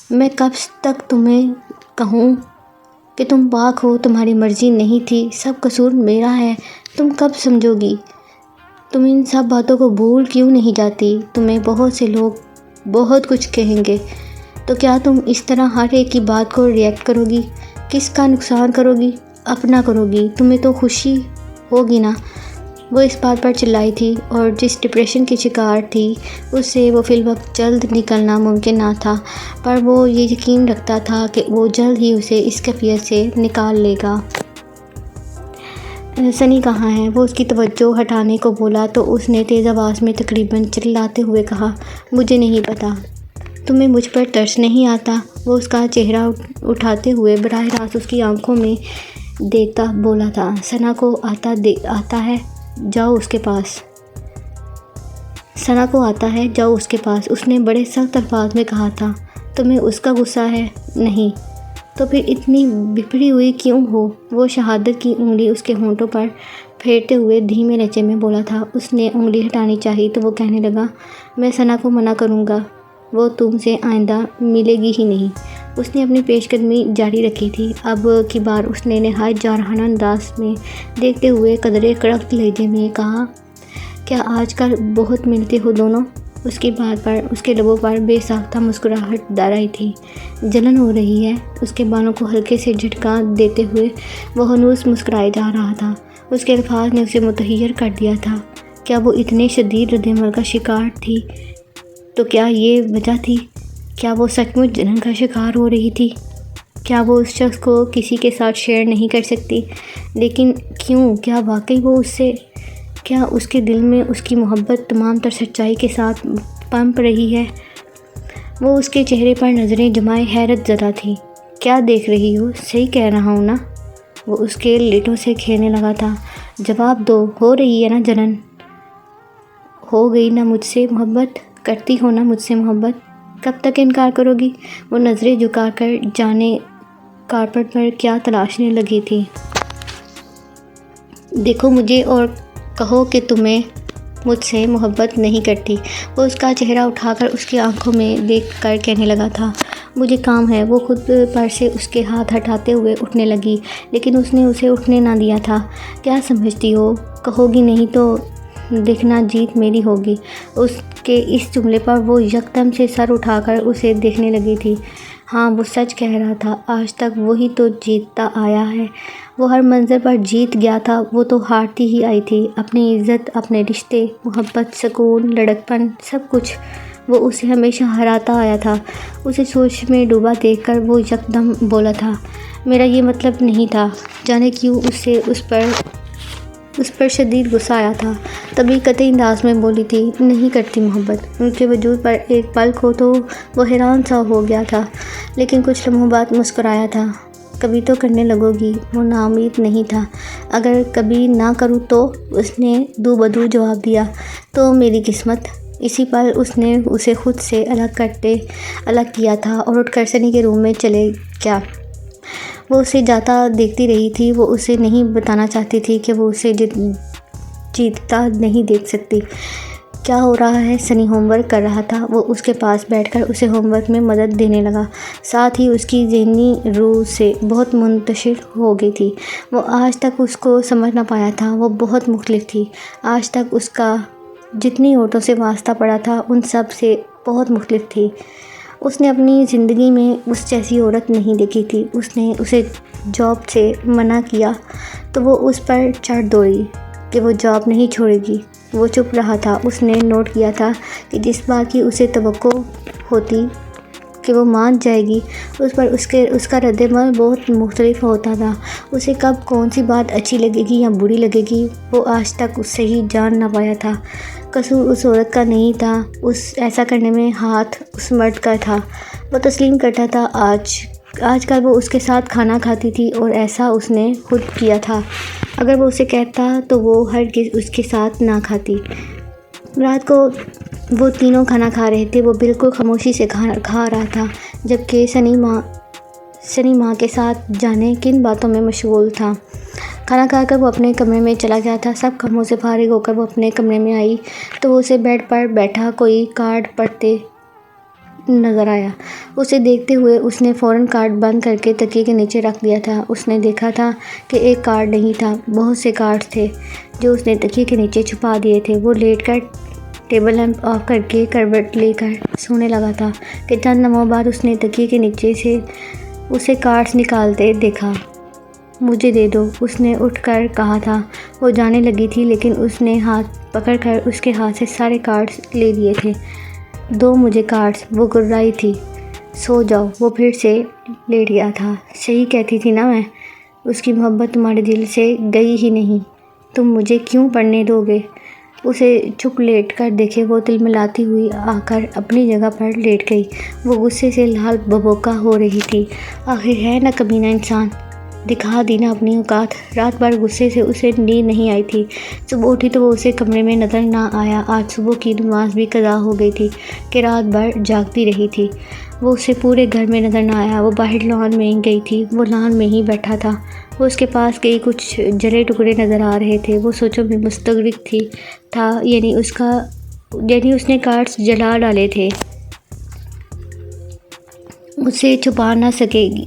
میں کب تک تمہیں کہوں کہ تم پاک ہو، تمہاری مرضی نہیں تھی، سب قصور میرا ہے؟ تم کب سمجھو گی؟ تم ان سب باتوں کو بھول کیوں نہیں جاتی؟ تمہیں بہت سے لوگ بہت کچھ کہیں گے، تو کیا تم اس طرح ہر ایک کی بات کو ریئیکٹ کرو گی؟ کس کا نقصان کرو گی؟ اپنا کرو گی۔ تمہیں تو خوشی ہوگی نا؟ وہ اس بات پر چلائی تھی اور جس ڈپریشن کی شکار تھی اس سے وہ فی الوقت جلد نکلنا ممکن نہ تھا، پر وہ یہ یقین رکھتا تھا کہ وہ جلد ہی اسے اس کیفیت سے نکال لے گا۔ سنی کہاں ہے؟ وہ اس کی توجہ ہٹانے کو بولا تو اس نے تیز آواز میں تقریباً چلاتے ہوئے کہا، مجھے نہیں پتہ۔ تمہیں مجھ پر ترس نہیں آتا؟ وہ اس کا چہرہ اٹھاتے ہوئے براہ راست اس کی آنکھوں میں دیکھتا بولا تھا۔ ثنا کو آتا ہے، جاؤ اس کے پاس۔ ثنا کو آتا ہے، جاؤ اس کے پاس، اس نے بڑے سخت الفاظ میں کہا تھا۔ تمہیں اس کا غصہ ہے؟ نہیں۔ تو پھر اتنی بپھری ہوئی کیوں ہو؟ وہ شہادت کی انگلی اس کے ہونٹوں پر پھیرتے ہوئے دھیمے لہجے میں بولا تھا۔ اس نے انگلی ہٹانی چاہی تو وہ کہنے لگا، میں ثنا کو منع کروں گا، وہ تم سے آئندہ ملے گی ہی نہیں۔ اس نے اپنی پیش قدمی جاری رکھی تھی۔ اب کی بار اس نے نہایت جارحانہ انداز میں دیکھتے ہوئے قدرے کڑک لہجے میں کہا، کیا آج کل بہت ملتے ہو دونوں؟ اس کی بات پر اس کے لبوں پر بے ساختہ مسکراہٹ در آئی تھی۔ جلن ہو رہی ہے؟ اس کے بالوں کو ہلکے سے جھٹکا دیتے ہوئے وہ ہنوز مسکرائے جا رہا تھا۔ اس کے الفاظ نے اسے متحیر کر دیا تھا۔ کیا وہ اتنے شدید ردعمل کا شکار تھی؟ تو کیا یہ وجہ تھی؟ کیا وہ سچ مچ جلن کا شکار ہو رہی تھی؟ کیا وہ اس شخص کو کسی کے ساتھ شیئر نہیں کر سکتی؟ لیکن کیوں؟ کیا واقعی وہ اس سے؟ کیا اس کے دل میں اس کی محبت تمام تر سچائی کے ساتھ پنپ رہی ہے؟ وہ اس کے چہرے پر نظریں جمائے حیرت زدہ تھی۔ کیا دیکھ رہی ہو؟ صحیح کہہ رہا ہوں نا؟ وہ اس کے لٹوں سے کھیلنے لگا تھا۔ جواب دو، ہو رہی ہے نا جلن؟ ہو گئی نا مجھ سے محبت؟ کرتی ہو نا مجھ سے محبت؟ کب تک انکار کرو گی؟ وہ نظریں جھکا کر جانے کارپٹ پر کیا تلاشنے لگی تھی۔ دیکھو مجھے اور کہو کہ تمہیں مجھ سے محبت نہیں کرتی۔ وہ اس کا چہرہ اٹھا کر اس کی آنکھوں میں دیکھ کر کہنے لگا تھا، مجھے کام ہے۔ وہ خود پر سے اس کے ہاتھ ہٹاتے ہوئے اٹھنے لگی، لیکن اس نے اسے اٹھنے نہ دیا تھا۔ کیا سمجھتی ہو؟ کہو گی نہیں تو دیکھنا جیت میری ہوگی۔ اس کے اس جملے پر وہ یکدم سے سر اٹھا کر اسے دیکھنے لگی تھی۔ ہاں، وہ سچ کہہ رہا تھا۔ آج تک وہی تو جیتتا آیا ہے۔ وہ ہر منظر پر جیت گیا تھا، وہ تو ہارتی ہی آئی تھی۔ اپنی عزت، اپنے رشتے، محبت، سکون، لڑکپن، سب کچھ وہ اسے ہمیشہ ہراتا آیا تھا۔ اسے سوچ میں ڈوبا دیکھ کر وہ یکدم بولا تھا، میرا یہ مطلب نہیں تھا۔ جانے کیوں اس پر شدید غصہ آیا تھا۔ تبھی قطعی انداز میں بولی تھی، نہیں کرتی محبت۔ ان کے وجود پر ایک پل کو تو وہ حیران سا ہو گیا تھا، لیکن کچھ لمحوں بعد مسکرایا تھا۔ کبھی تو کرنے لگو گی؟ وہ ناامید نہیں تھا۔ اگر کبھی نہ کروں تو؟ اس نے دو بدو جواب دیا۔ تو میری قسمت۔ اسی پل اس نے اسے خود سے الگ کیا تھا اور اٹھ کر سنی کے روم میں چلے گیا۔ وہ اسے جاتا دیکھتی رہی تھی۔ وہ اسے نہیں بتانا چاہتی تھی کہ وہ اسے جیتتا نہیں دیکھ سکتی۔ کیا ہو رہا ہے؟ سنی ہوم ورک کر رہا تھا۔ وہ اس کے پاس بیٹھ کر اسے ہوم ورک میں مدد دینے لگا، ساتھ ہی اس کی ذہنی روح سے بہت منتشر ہو گئی تھی۔ وہ آج تک اس کو سمجھ نہ پایا تھا۔ وہ بہت مختلف تھی۔ آج تک اس کا جتنی عورتوں سے واسطہ پڑا تھا ان سب سے بہت مختلف تھی۔ اس نے اپنی زندگی میں اس جیسی عورت نہیں دیکھی تھی۔ اس نے اسے جاب سے منع کیا تو وہ اس پر چڑھ دوڑی کہ وہ جاب نہیں چھوڑے گی۔ وہ چپ رہا تھا۔ اس نے نوٹ کیا تھا کہ جس بات کی اسے توقع ہوتی کہ وہ مان جائے گی، اس پر اس کا رد عمل بہت مختلف ہوتا تھا۔ اسے کب کون سی بات اچھی لگے گی یا بری لگے گی، وہ آج تک اس سے ہی جان نہ پایا تھا۔ قصور اس عورت کا نہیں تھا، ایسا کرنے میں ہاتھ اس مرد کا تھا۔ وہ تسلیم کرتا تھا۔ آج کل وہ اس کے ساتھ کھانا کھاتی تھی اور ایسا اس نے خود کیا تھا۔ اگر وہ اسے کہتا تو وہ ہرگز اس کے ساتھ نہ کھاتی۔ رات کو وہ تینوں کھانا کھا رہے تھے۔ وہ بالکل خاموشی سے کھا رہا تھا، جبکہ سنی ماں کے ساتھ جانے کن باتوں میں مشغول تھا۔ کھانا کھا کر وہ اپنے کمرے میں چلا گیا تھا۔ سب کاموں سے فارغ ہو کر وہ اپنے کمرے میں آئی تو وہ اسے بیڈ پر بیٹھا کوئی کارڈ پڑھتے نظر آیا۔ اسے دیکھتے ہوئے اس نے فوراً کارڈ بند کر کے تکیے کے نیچے رکھ دیا تھا۔ اس نے دیکھا تھا کہ ایک کارڈ نہیں تھا، بہت سے کارڈ تھے جو اس نے تکیے کے نیچے چھپا دیے تھے۔ وہ لیٹ کر ٹیبل لیمپ آف کر کے کروٹ لے کر سونے لگا تھا کہ چند لمحوں بعد اس نے تکیے کے نیچے سے اسے کارڈز نکالتے دیکھا۔ مجھے دے دو، اس نے اٹھ کر کہا تھا۔ وہ جانے لگی تھی لیکن اس نے ہاتھ پکڑ کر اس کے ہاتھ سے سارے کارڈز لے لیے تھے۔ دو مجھے کارڈز، وہ گررائی تھی۔ سو جاؤ، وہ پھر سے لیٹ گیا تھا۔ صحیح کہتی تھی نا میں، اس کی محبت تمہارے دل سے گئی ہی نہیں، تم مجھے کیوں پڑھنے دو گے؟ اسے چپ لیٹ کر دیکھے وہ تلملاتی ہوئی آ کر اپنی جگہ پر لیٹ گئی۔ وہ غصے سے لال بھبوکا ہو رہی تھی۔ آخر ہے نا کمینہ انسان، دکھا دی نا اپنی اوقات۔ رات بھر غصے سے اسے نیند نہیں آئی تھی۔ صبح اٹھی تو وہ اسے کمرے میں نظر نہ آیا۔ آج صبح کی نماز بھی قضا ہو گئی تھی کہ رات بھر جاگتی رہی تھی۔ وہ اسے پورے گھر میں نظر نہ آیا۔ وہ باہر لان میں گئی تھی، وہ لان میں ہی بیٹھا تھا۔ وہ اس کے پاس گئی، کچھ جلے ٹکڑے نظر آ رہے تھے۔ وہ سوچوں میں مستغرق تھا، یعنی اس نے کارڈز جلا ڈالے تھے۔ اسے چھپا نہ سکے گی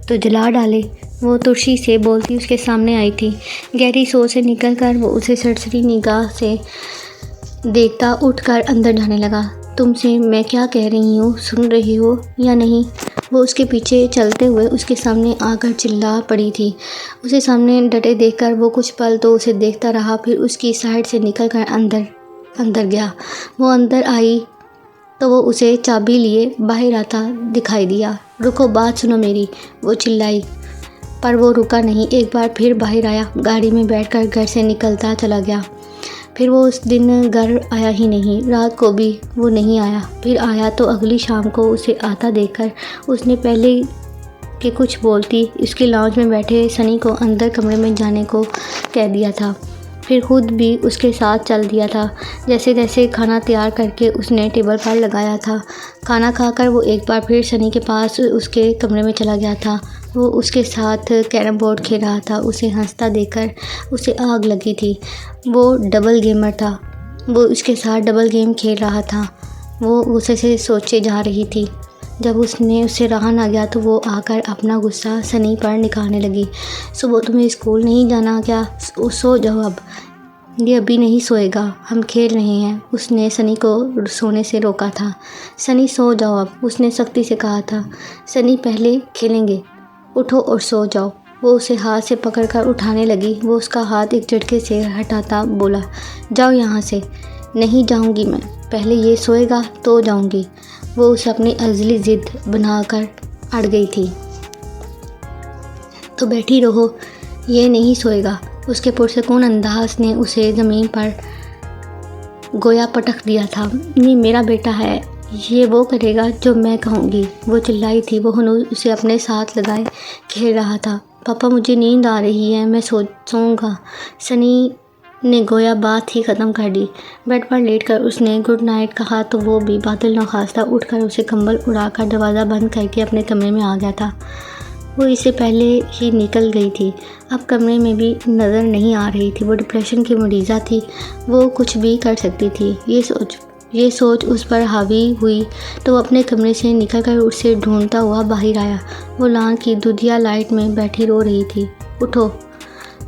تو جلا ڈالے۔ وہ ترشی سے بولتی اس کے سامنے آئی تھی۔ گہری سوچ سے نکل کر وہ اسے سرسری نگاہ سے دیکھتا اٹھ کر اندر جانے لگا۔ تم سے میں کیا کہہ رہی ہوں، سن رہی ہو یا نہیں؟ وہ اس کے پیچھے چلتے ہوئے اس کے سامنے آ کر چلا پڑی تھی۔ اسے سامنے ڈٹے دیکھ کر وہ کچھ پل تو اسے دیکھتا رہا، پھر اس کی سائڈ سے نکل کر اندر گیا۔ وہ اندر آئی تو وہ اسے چابی لیے باہر آتا دکھائی دیا۔ رکو، بات سنو میری، وہ چلائی، پر وہ رکا نہیں۔ ایک بار پھر باہر آیا، گاڑی میں بیٹھ کر گھر سے نکلتا چلا گیا۔ پھر وہ اس دن گھر آیا ہی نہیں، رات کو بھی وہ نہیں آیا۔ پھر آیا تو اگلی شام کو اسے آتا دیکھ کر اس نے پہلے کہ کچھ بولتی اس کے لاؤنج میں بیٹھے سنی کو اندر کمرے میں جانے کو کہہ دیا تھا۔ پھر خود بھی اس کے ساتھ چل دیا تھا۔ جیسے تیسے کھانا تیار کر کے اس نے ٹیبل پر لگایا تھا۔ کھانا کھا کر وہ ایک بار پھر سنی کے پاس اس کے کمرے میں چلا گیا تھا۔ وہ اس کے ساتھ کیرم بورڈ کھیل رہا تھا۔ اسے ہنستا دیکھ کر اسے آگ لگی تھی۔ وہ ڈبل گیمر تھا، وہ اس کے ساتھ ڈبل گیم کھیل رہا تھا۔ وہ غصے سے سوچے جا رہی تھی۔ جب اس نے اسے رہا نہ گیا تو وہ آ کر اپنا غصہ سنی پر نکالنے لگی۔ صبح تمہیں اسکول نہیں جانا کیا؟ سو جاؤ اب۔ یہ ابھی نہیں سوئے گا، ہم کھیل رہے ہیں۔ اس نے سنی کو سونے سے روکا تھا۔ سنی سو جاؤ اب، اس نے سختی سے کہا تھا۔ سنی پہلے کھیلیں گے، اٹھو اور سو جاؤ۔ وہ اسے ہاتھ سے پکڑ کر اٹھانے لگی۔ وہ اس کا ہاتھ ایک جھٹکے سے ہٹاتا بولا، جاؤ یہاں سے۔ نہیں جاؤں گی میں، پہلے یہ سوئے گا تو جاؤں گی۔ وہ اسے اپنی ازلی ضد بنا کر اڑ گئی تھی۔ تو بیٹھی رہو، یہ نہیں سوئے گا۔ اس کے پرسکون انداز نے اسے زمین پر گویا پٹک دیا تھا۔ نہیں، میرا بیٹا ہے، یہ وہ کرے گا جو میں کہوں گی، وہ چلائی تھی۔ وہ ہنوز اسے اپنے ساتھ لگائے کھیل رہا تھا۔ پاپا مجھے نیند آ رہی ہے، میں سوؤں گا۔ سنی نے گویا بات ہی ختم کر دی۔ بیڈ پر لیٹ کر اس نے گڈ نائٹ کہا تو وہ بھی بادل نخواستہ اٹھ کر اسے کمبل اڑا کر دروازہ بند کر کے اپنے کمرے میں آ گیا تھا۔ وہ اس سے پہلے ہی نکل گئی تھی، اب کمرے میں بھی نظر نہیں آ رہی تھی۔ وہ ڈپریشن کی مریضہ تھی، وہ کچھ بھی کر سکتی تھی۔ یہ سوچ اس پر حاوی ہوئی تو وہ اپنے کمرے سے نکل کر اسے ڈھونڈتا ہوا باہر آیا۔ وہ لان کی دودھیا لائٹ میں بیٹھی رو رہی تھی۔ اٹھو،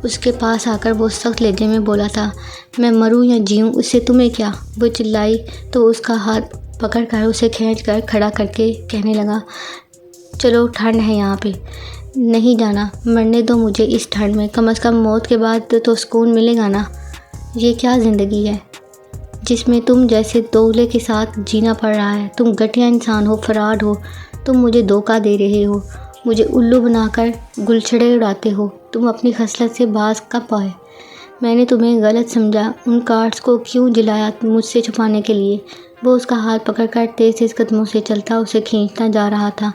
اس کے پاس آ کر وہ سخت لہجے میں بولا تھا۔ میں مروں یا جیوں اس سے تمہیں کیا؟ وہ چلائی تو اس کا ہاتھ پکڑ کر اسے کھینچ کر کھڑا کر کے کہنے لگا، چلو ٹھنڈ ہے یہاں پہ، نہیں جانا، مرنے دو مجھے اس ٹھنڈ میں، کم از کم موت کے بعد تو سکون ملے گا نا۔ یہ کیا زندگی ہے جس میں تم جیسے دوغلے کے ساتھ جینا پڑ رہا ہے؟ تم گھٹیا انسان ہو، فراڈ ہو، تم مجھے دھوکہ دے رہے ہو، مجھے الو بنا کر گلچھڑے اڑاتے ہو۔ تم اپنی خصلت سے باز کب آئے؟ میں نے تمہیں غلط سمجھا، ان کارڈز کو کیوں جلایا مجھ سے چھپانے کے لیے؟ وہ اس کا ہاتھ پکڑ کر تیز تیز قدموں سے چلتا اسے کھینچتا جا رہا تھا۔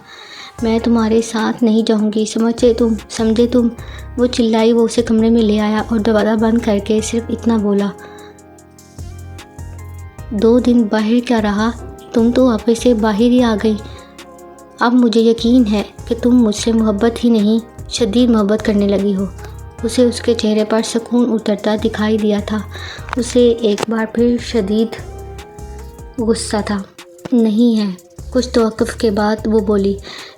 میں تمہارے ساتھ نہیں جاؤں گی، سمجھے تم؟ وہ چلائی۔ وہ اسے کمرے میں لے آیا اور دروازہ بند کر کے صرف اتنا بولا، 2 دن باہر کیا رہا، تم تو واپس سے باہر ہی آ گئی۔ اب مجھے یقین ہے کہ تم مجھ سے محبت ہی نہیں، شدید محبت کرنے لگی ہو۔ اسے اس کے چہرے پر سکون اترتا دکھائی دیا تھا۔ اسے ایک بار پھر شدید غصہ تھا۔ نہیں ہے۔ کچھ توقف کے بعد وہ بولی،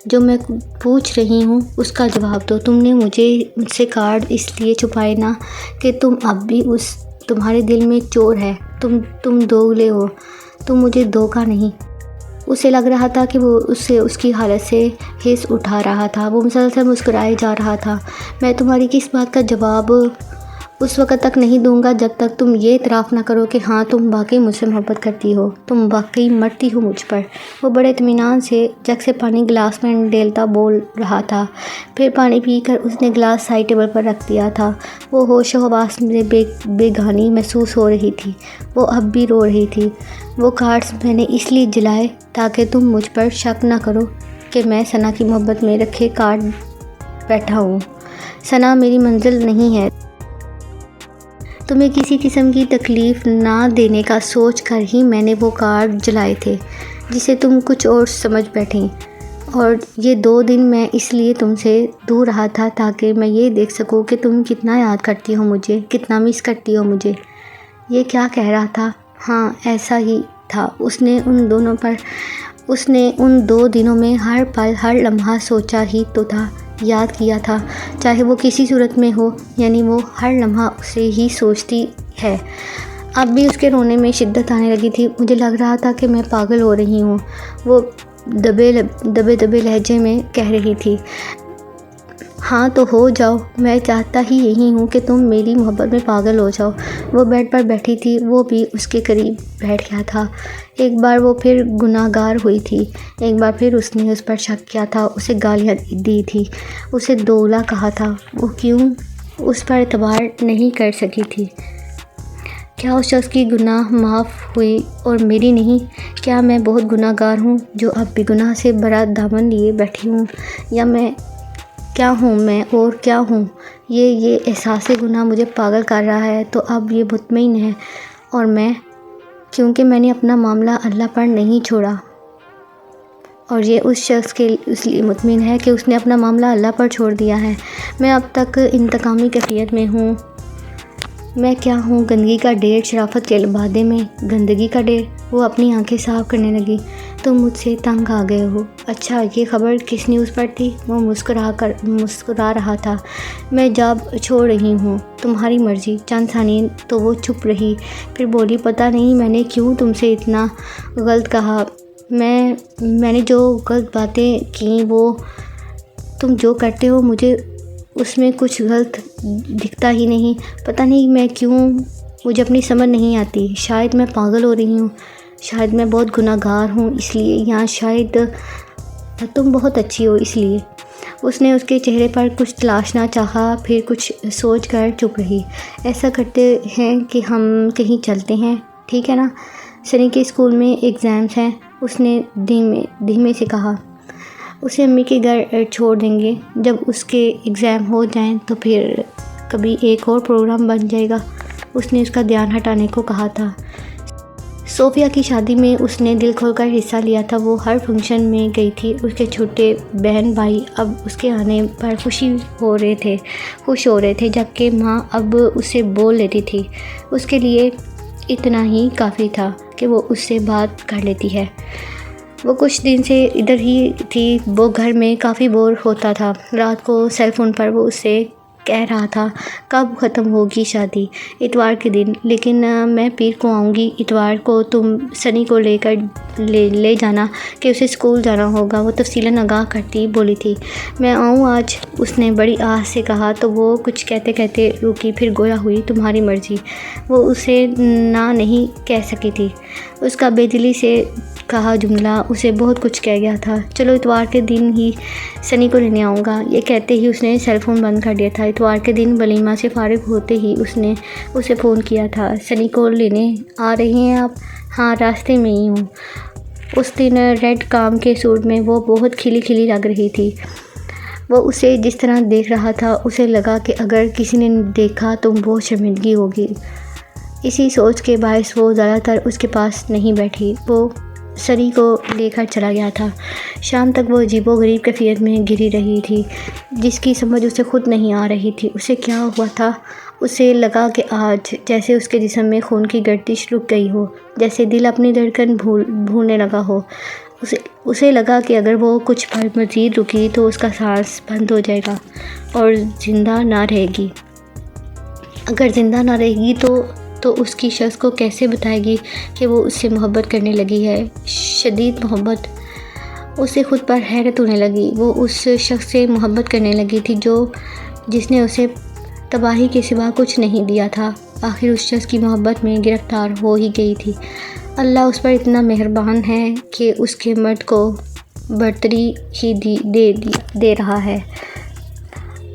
جو میں پوچھ رہی ہوں اس کا جواب دو۔ تم نے مجھ سے کارڈ اس لیے چھپائے نا کہ تم اب بھی تمہارے دل میں چور ہے، تم دوغلے ہو، تم مجھے دھوکہ نہیں اسے لگ رہا تھا کہ وہ اسے اس کی حالت سے حس اٹھا رہا تھا۔ وہ مسلسل مسکرائے جا رہا تھا۔ میں تمہاری کس بات کا جواب اس وقت تک نہیں دوں گا جب تک تم یہ اعتراف نہ کرو کہ ہاں تم واقعی مجھ سے محبت کرتی ہو، تم واقعی مرتی ہو مجھ پر۔ وہ بڑے اطمینان سے جگ سے پانی گلاس میں ڈیلتا بول رہا تھا۔ پھر پانی پی کر اس نے گلاس سائڈ ٹیبل پر رکھ دیا تھا۔ وہ ہوش و حواس میں بیگانی محسوس ہو رہی تھی۔ وہ اب بھی رو رہی تھی۔ وہ کارڈز میں نے اس لیے جلائے تاکہ تم مجھ پر شک نہ کرو کہ میں ثنا کی محبت میں رکھے کارڈ بیٹھا ہوں۔ ثنا میری منزل نہیں ہے۔ تمہیں کسی قسم کی تکلیف نہ دینے کا سوچ کر ہی میں نے وہ کارڈ جلائے تھے جسے تم کچھ اور سمجھ بیٹھیں، اور یہ 2 دن میں اس لیے تم سے دور رہا تھا تاکہ میں یہ دیکھ سکوں کہ تم کتنا یاد کرتی ہو مجھے، کتنا مس کرتی ہو مجھے۔ یہ کیا کہہ رہا تھا؟ ہاں ایسا ہی تھا۔ اس نے ان 2 دنوں میں ہر پل ہر لمحہ سوچا ہی تو تھا، یاد کیا تھا، چاہے وہ کسی صورت میں ہو، یعنی وہ ہر لمحہ اسے ہی سوچتی ہے۔ اب بھی اس کے رونے میں شدت آنے لگی تھی۔ مجھے لگ رہا تھا کہ میں پاگل ہو رہی ہوں، وہ دبے لہجے میں کہہ رہی تھی۔ ہاں تو ہو جاؤ، میں چاہتا ہی یہی ہوں کہ تم میری محبت میں پاگل ہو جاؤ۔ وہ بیڈ پر بیٹھی تھی، وہ بھی اس کے قریب بیٹھ گیا تھا۔ ایک بار وہ پھر گناہ گار ہوئی تھی، ایک بار پھر اس نے اس پر شک کیا تھا، اسے گالیاں دی تھی، اسے دوگلا کہا تھا۔ وہ کیوں اس پر اعتبار نہیں کر سکی تھی؟ کیا اس شخص کی گناہ معاف ہوئی اور میری نہیں؟ کیا میں بہت گناہ گار ہوں جو اب بھی گناہ سے بھرا دامن لیے بیٹھی ہوں؟ یا میں کیا ہوں؟ میں اور کیا ہوں؟ یہ احساس گناہ مجھے پاگل کر رہا ہے۔ تو اب یہ مطمئن ہے، اور میں، کیونکہ میں نے اپنا معاملہ اللہ پر نہیں چھوڑا، اور یہ اس شخص کے اس لیے مطمئن ہے کہ اس نے اپنا معاملہ اللہ پر چھوڑ دیا ہے۔ میں اب تک انتقامی کیفیت میں ہوں۔ میں کیا ہوں؟ گندگی کا ڈھیر، شرافت کے لبادے میں گندگی کا ڈھیر۔ وہ اپنی آنکھیں صاف کرنے لگی۔ تم مجھ سے تنگ آ گئے ہو؟ اچھا، یہ خبر کس نیوز پر تھی؟ وہ مسکرا رہا تھا۔ میں جاب چھوڑ رہی ہوں، تمہاری مرضی۔ چند ثانیے تو وہ چپ رہی، پھر بولی، پتہ نہیں میں نے کیوں تم سے اتنا غلط کہا۔ میں نے جو غلط باتیں کیں، وہ تم جو کرتے ہو مجھے اس میں کچھ غلط دکھتا ہی نہیں۔ پتہ نہیں میں کیوں، مجھے اپنی سمجھ نہیں آتی۔ شاید میں پاگل ہو رہی ہوں، شاید میں بہت گناہ گار ہوں اس لیے، یا شاید تم بہت اچھی ہو اس لیے۔ اس نے اس کے چہرے پر کچھ تلاشنا چاہا، پھر کچھ سوچ کر چپ رہی۔ ایسا کرتے ہیں کہ ہم کہیں چلتے ہیں، ٹھیک ہے نا؟ سنی کے اسکول میں ایگزامز ہیں، اس نے دھیمے سے کہا۔ اسے امی کے گھر چھوڑ دیں گے، جب اس کے ایگزام ہو جائیں تو پھر کبھی ایک اور پروگرام بن جائے گا۔ اس نے اس کا دھیان ہٹانے کو کہا تھا۔ صوفیہ کی شادی میں اس نے دل کھول کر حصہ لیا تھا۔ وہ ہر فنکشن میں گئی تھی۔ اس کے چھوٹے بہن بھائی اب اس کے آنے پر خوش ہو رہے تھے، جبکہ ماں اب اسے بول لیتی تھی۔ اس کے لیے اتنا ہی کافی تھا کہ وہ اس سے بات کر لیتی ہے۔ وہ کچھ دن سے ادھر ہی تھی۔ وہ گھر میں کافی بور ہوتا تھا۔ رات کو سیل فون پر وہ اس سے کہہ رہا تھا، کب ختم ہوگی شادی؟ اتوار کے دن، لیکن میں پیر کو آؤں گی۔ اتوار کو تم سنی کو لے جانا کہ اسے اسکول جانا ہوگا۔ وہ تفصیلاً آگاہ کرتی بولی تھی۔ میں آؤں آج؟ اس نے بڑی آس سے کہا تو وہ کچھ کہتے کہتے رکی، پھر گویا ہوئی، تمہاری مرضی۔ وہ اسے نہ نہیں کہہ سکی تھی۔ اس کا بے دلی سے کہا جملہ اسے بہت کچھ کہہ گیا تھا۔ چلو اتوار کے دن ہی سنی کو لینے آؤں گا۔ یہ کہتے ہی اس نے سیل فون بند کر دیا تھا۔ اتوار کے دن ولیمہ سے فارغ ہوتے ہی اس نے اسے فون کیا تھا۔ سنی کو لینے آ رہے ہیں آپ؟ ہاں، راستے میں ہی ہوں۔ اس دن ریڈ کام کے سوٹ میں وہ بہت کھلی لگ رہی تھی۔ وہ اسے جس طرح دیکھ رہا تھا، اسے لگا کہ اگر کسی نے دیکھا تو بہت شرمندگی ہوگی۔ اسی سوچ کے باعث وہ زیادہ تر اس کے پاس نہیں بیٹھی۔ وہ سنی کو لے کر چلا گیا تھا۔ شام تک وہ عجیب و غریب کیفیت میں گھری رہی تھی، جس کی سمجھ اسے خود نہیں آ رہی تھی۔ اسے کیا ہوا تھا؟ اسے لگا کہ آج جیسے اس کے جسم میں خون کی گردش رک گئی ہو، جیسے دل اپنی دھڑکن بھولنے لگا ہو۔ اسے لگا کہ اگر وہ کچھ پل مزید رکی تو اس کا سانس بند ہو جائے گا اور زندہ نہ رہے گی۔ اگر زندہ نہ رہے گی تو تو اس کی شخص کو کیسے بتائے گی کہ وہ اس سے محبت کرنے لگی ہے، شدید محبت۔ اسے خود پر حیرت ہونے لگی۔ وہ اس شخص سے محبت کرنے لگی تھی جس نے اسے تباہی کے سوا کچھ نہیں دیا تھا۔ آخر اس شخص کی محبت میں گرفتار ہو ہی گئی تھی۔ اللہ اس پر اتنا مہربان ہے کہ اس کے مرد کو برتری ہی دے رہا ہے۔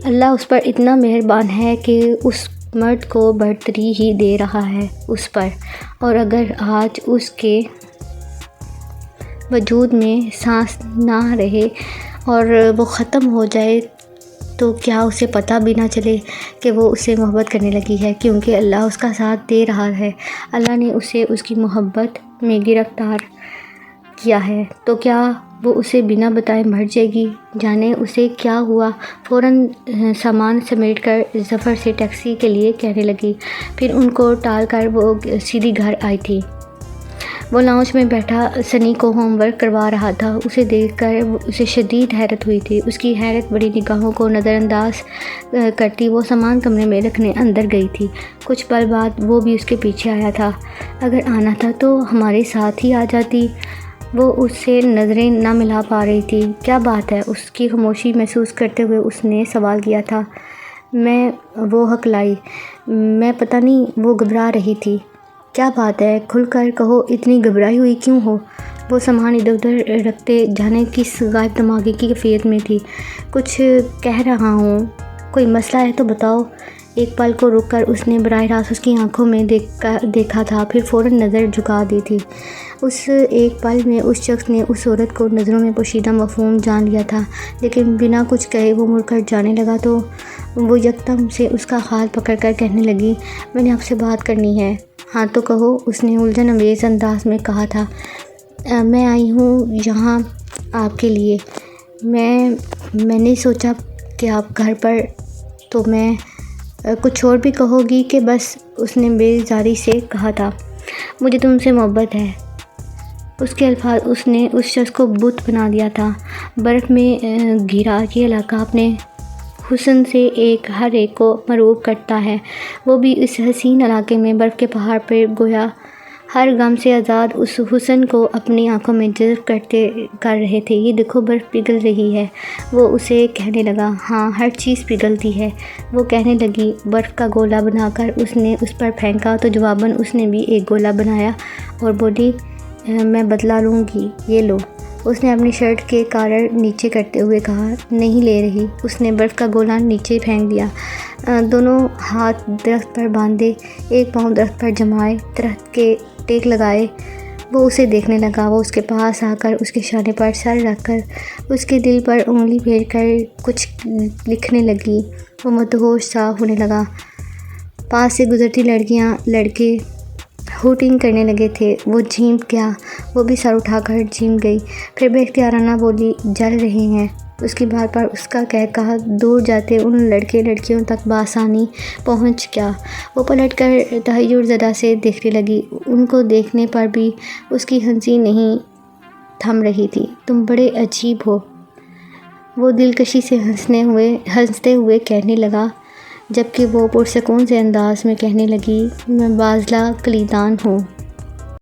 اللہ اس پر اتنا مہربان ہے کہ اس مرد کو برتری ہی دے رہا ہے اس پر، اور اگر آج اس کے وجود میں سانس نہ رہے اور وہ ختم ہو جائے تو کیا اسے پتہ بھی نہ چلے کہ وہ اس سے محبت کرنے لگی ہے، کیونکہ اللہ اس کا ساتھ دے رہا ہے۔ اللہ نے اسے اس کی محبت میں گرفتار کیا ہے تو کیا وہ اسے بنا بتائے مر جائے گی؟ جانے اسے کیا ہوا۔ فوراً سامان سمیٹ کر ظفر سے ٹیکسی کے لیے کہنے لگی، پھر ان کو ٹال کر وہ سیدھی گھر آئی تھی۔ وہ لاؤنج میں بیٹھا سنی کو ہوم ورک کروا رہا تھا۔ اسے دیکھ کر اسے شدید حیرت ہوئی تھی۔ اس کی حیرت بڑی نگاہوں کو نظر انداز کرتی وہ سامان کمرے میں رکھنے اندر گئی تھی۔ کچھ پل بعد وہ بھی اس کے پیچھے آیا تھا۔ اگر آنا تھا تو ہمارے ساتھ ہی آ جاتی۔ وہ اس سے نظریں نہ ملا پا رہی تھی۔ کیا بات ہے؟ اس کی خاموشی محسوس کرتے ہوئے اس نے سوال کیا تھا۔ وہ ہکلائی۔ میں پتہ نہیں، وہ گھبرا رہی تھی۔ کیا بات ہے؟ کھل کر کہو، اتنی گھبرائی ہوئی کیوں ہو؟ وہ سامان ادھر ادھر رکھتے جانے کس غائب دماغی کی کیفیت میں تھی۔ کچھ کہہ رہا ہوں، کوئی مسئلہ ہے تو بتاؤ۔ ایک پل کو رک کر اس نے براہ راست اس کی آنکھوں میں دیکھا تھا، پھر فوراً نظر جھکا دی تھی۔ اس ایک پل میں اس شخص نے اس عورت کو نظروں میں پوشیدہ مفہوم جان لیا تھا، لیکن بنا کچھ کہے وہ مڑ کر جانے لگا تو وہ یکدم سے اس کا ہاتھ پکڑ کر کہنے لگی، میں نے آپ سے بات کرنی ہے۔ ہاں تو کہو، اس نے الجھن انگیز انداز میں کہا تھا۔ میں آئی ہوں یہاں آپ کے لیے۔ میں نے سوچا کہ آپ گھر پر، تو میں کچھ اور بھی کہو گی کہ بس؟ اس نے بیزاری سے کہا تھا۔ مجھے تم سے محبت ہے۔ اس کے الفاظ اس نے اس شخص کو بت بنا دیا تھا۔ برف میں گھرا یہ علاقہ اپنے حسن سے ہر ایک کو مرعوب کرتا ہے۔ وہ بھی اس حسین علاقے میں برف کے پہاڑ پر گویا ہر غم سے آزاد اس حسن کو اپنی آنکھوں میں جذب کر رہے تھے۔ یہ دیکھو، برف پگھل رہی ہے، وہ اسے کہنے لگا۔ ہاں، ہر چیز پگھلتی ہے، وہ کہنے لگی۔ برف کا گولا بنا کر اس نے اس پر پھینکا تو جواباً اس نے بھی ایک گولا بنایا اور بولی، میں بدلہ لوں گی، یہ لو۔ اس نے اپنی شرٹ کے کالر نیچے کرتے ہوئے کہا۔ نہیں لے رہی۔ اس نے برف کا گولا نیچے پھینک دیا۔ دونوں ہاتھ درخت پر باندھے، ایک پاؤں درخت پر جمائے، درخت کے ٹیک لگائے۔ وہ اسے دیکھنے لگا۔ وہ اس کے پاس آ کر اس کے شانے پر سر رکھ کر اس کے دل پر انگلی پھیر کر کچھ لکھنے لگی۔ وہ مدہوش سا ہونے لگا۔ پاس سے گزرتی لڑکیاں لڑکے ہوٹنگ کرنے لگے تھے۔ وہ جھیم گیا، وہ بھی سر اٹھا کر جھیم گئی، پھر بے اختیارانہ بولی، جل رہے ہیں۔ اس کی بات پر اس کا کہا دور جاتے ان لڑکے لڑکیوں تک بآسانی پہنچ گیا۔ وہ پلٹ کر تحیر زدہ سے دیکھنے لگی۔ ان کو دیکھنے پر بھی اس کی ہنسی نہیں تھم رہی تھی۔ تم بڑے عجیب ہو، وہ دلکشی سے ہنستے ہوئے کہنے لگا، جبکہ وہ پرسکون سے انداز میں کہنے لگی، میں بازلہ کلیدان ہوں۔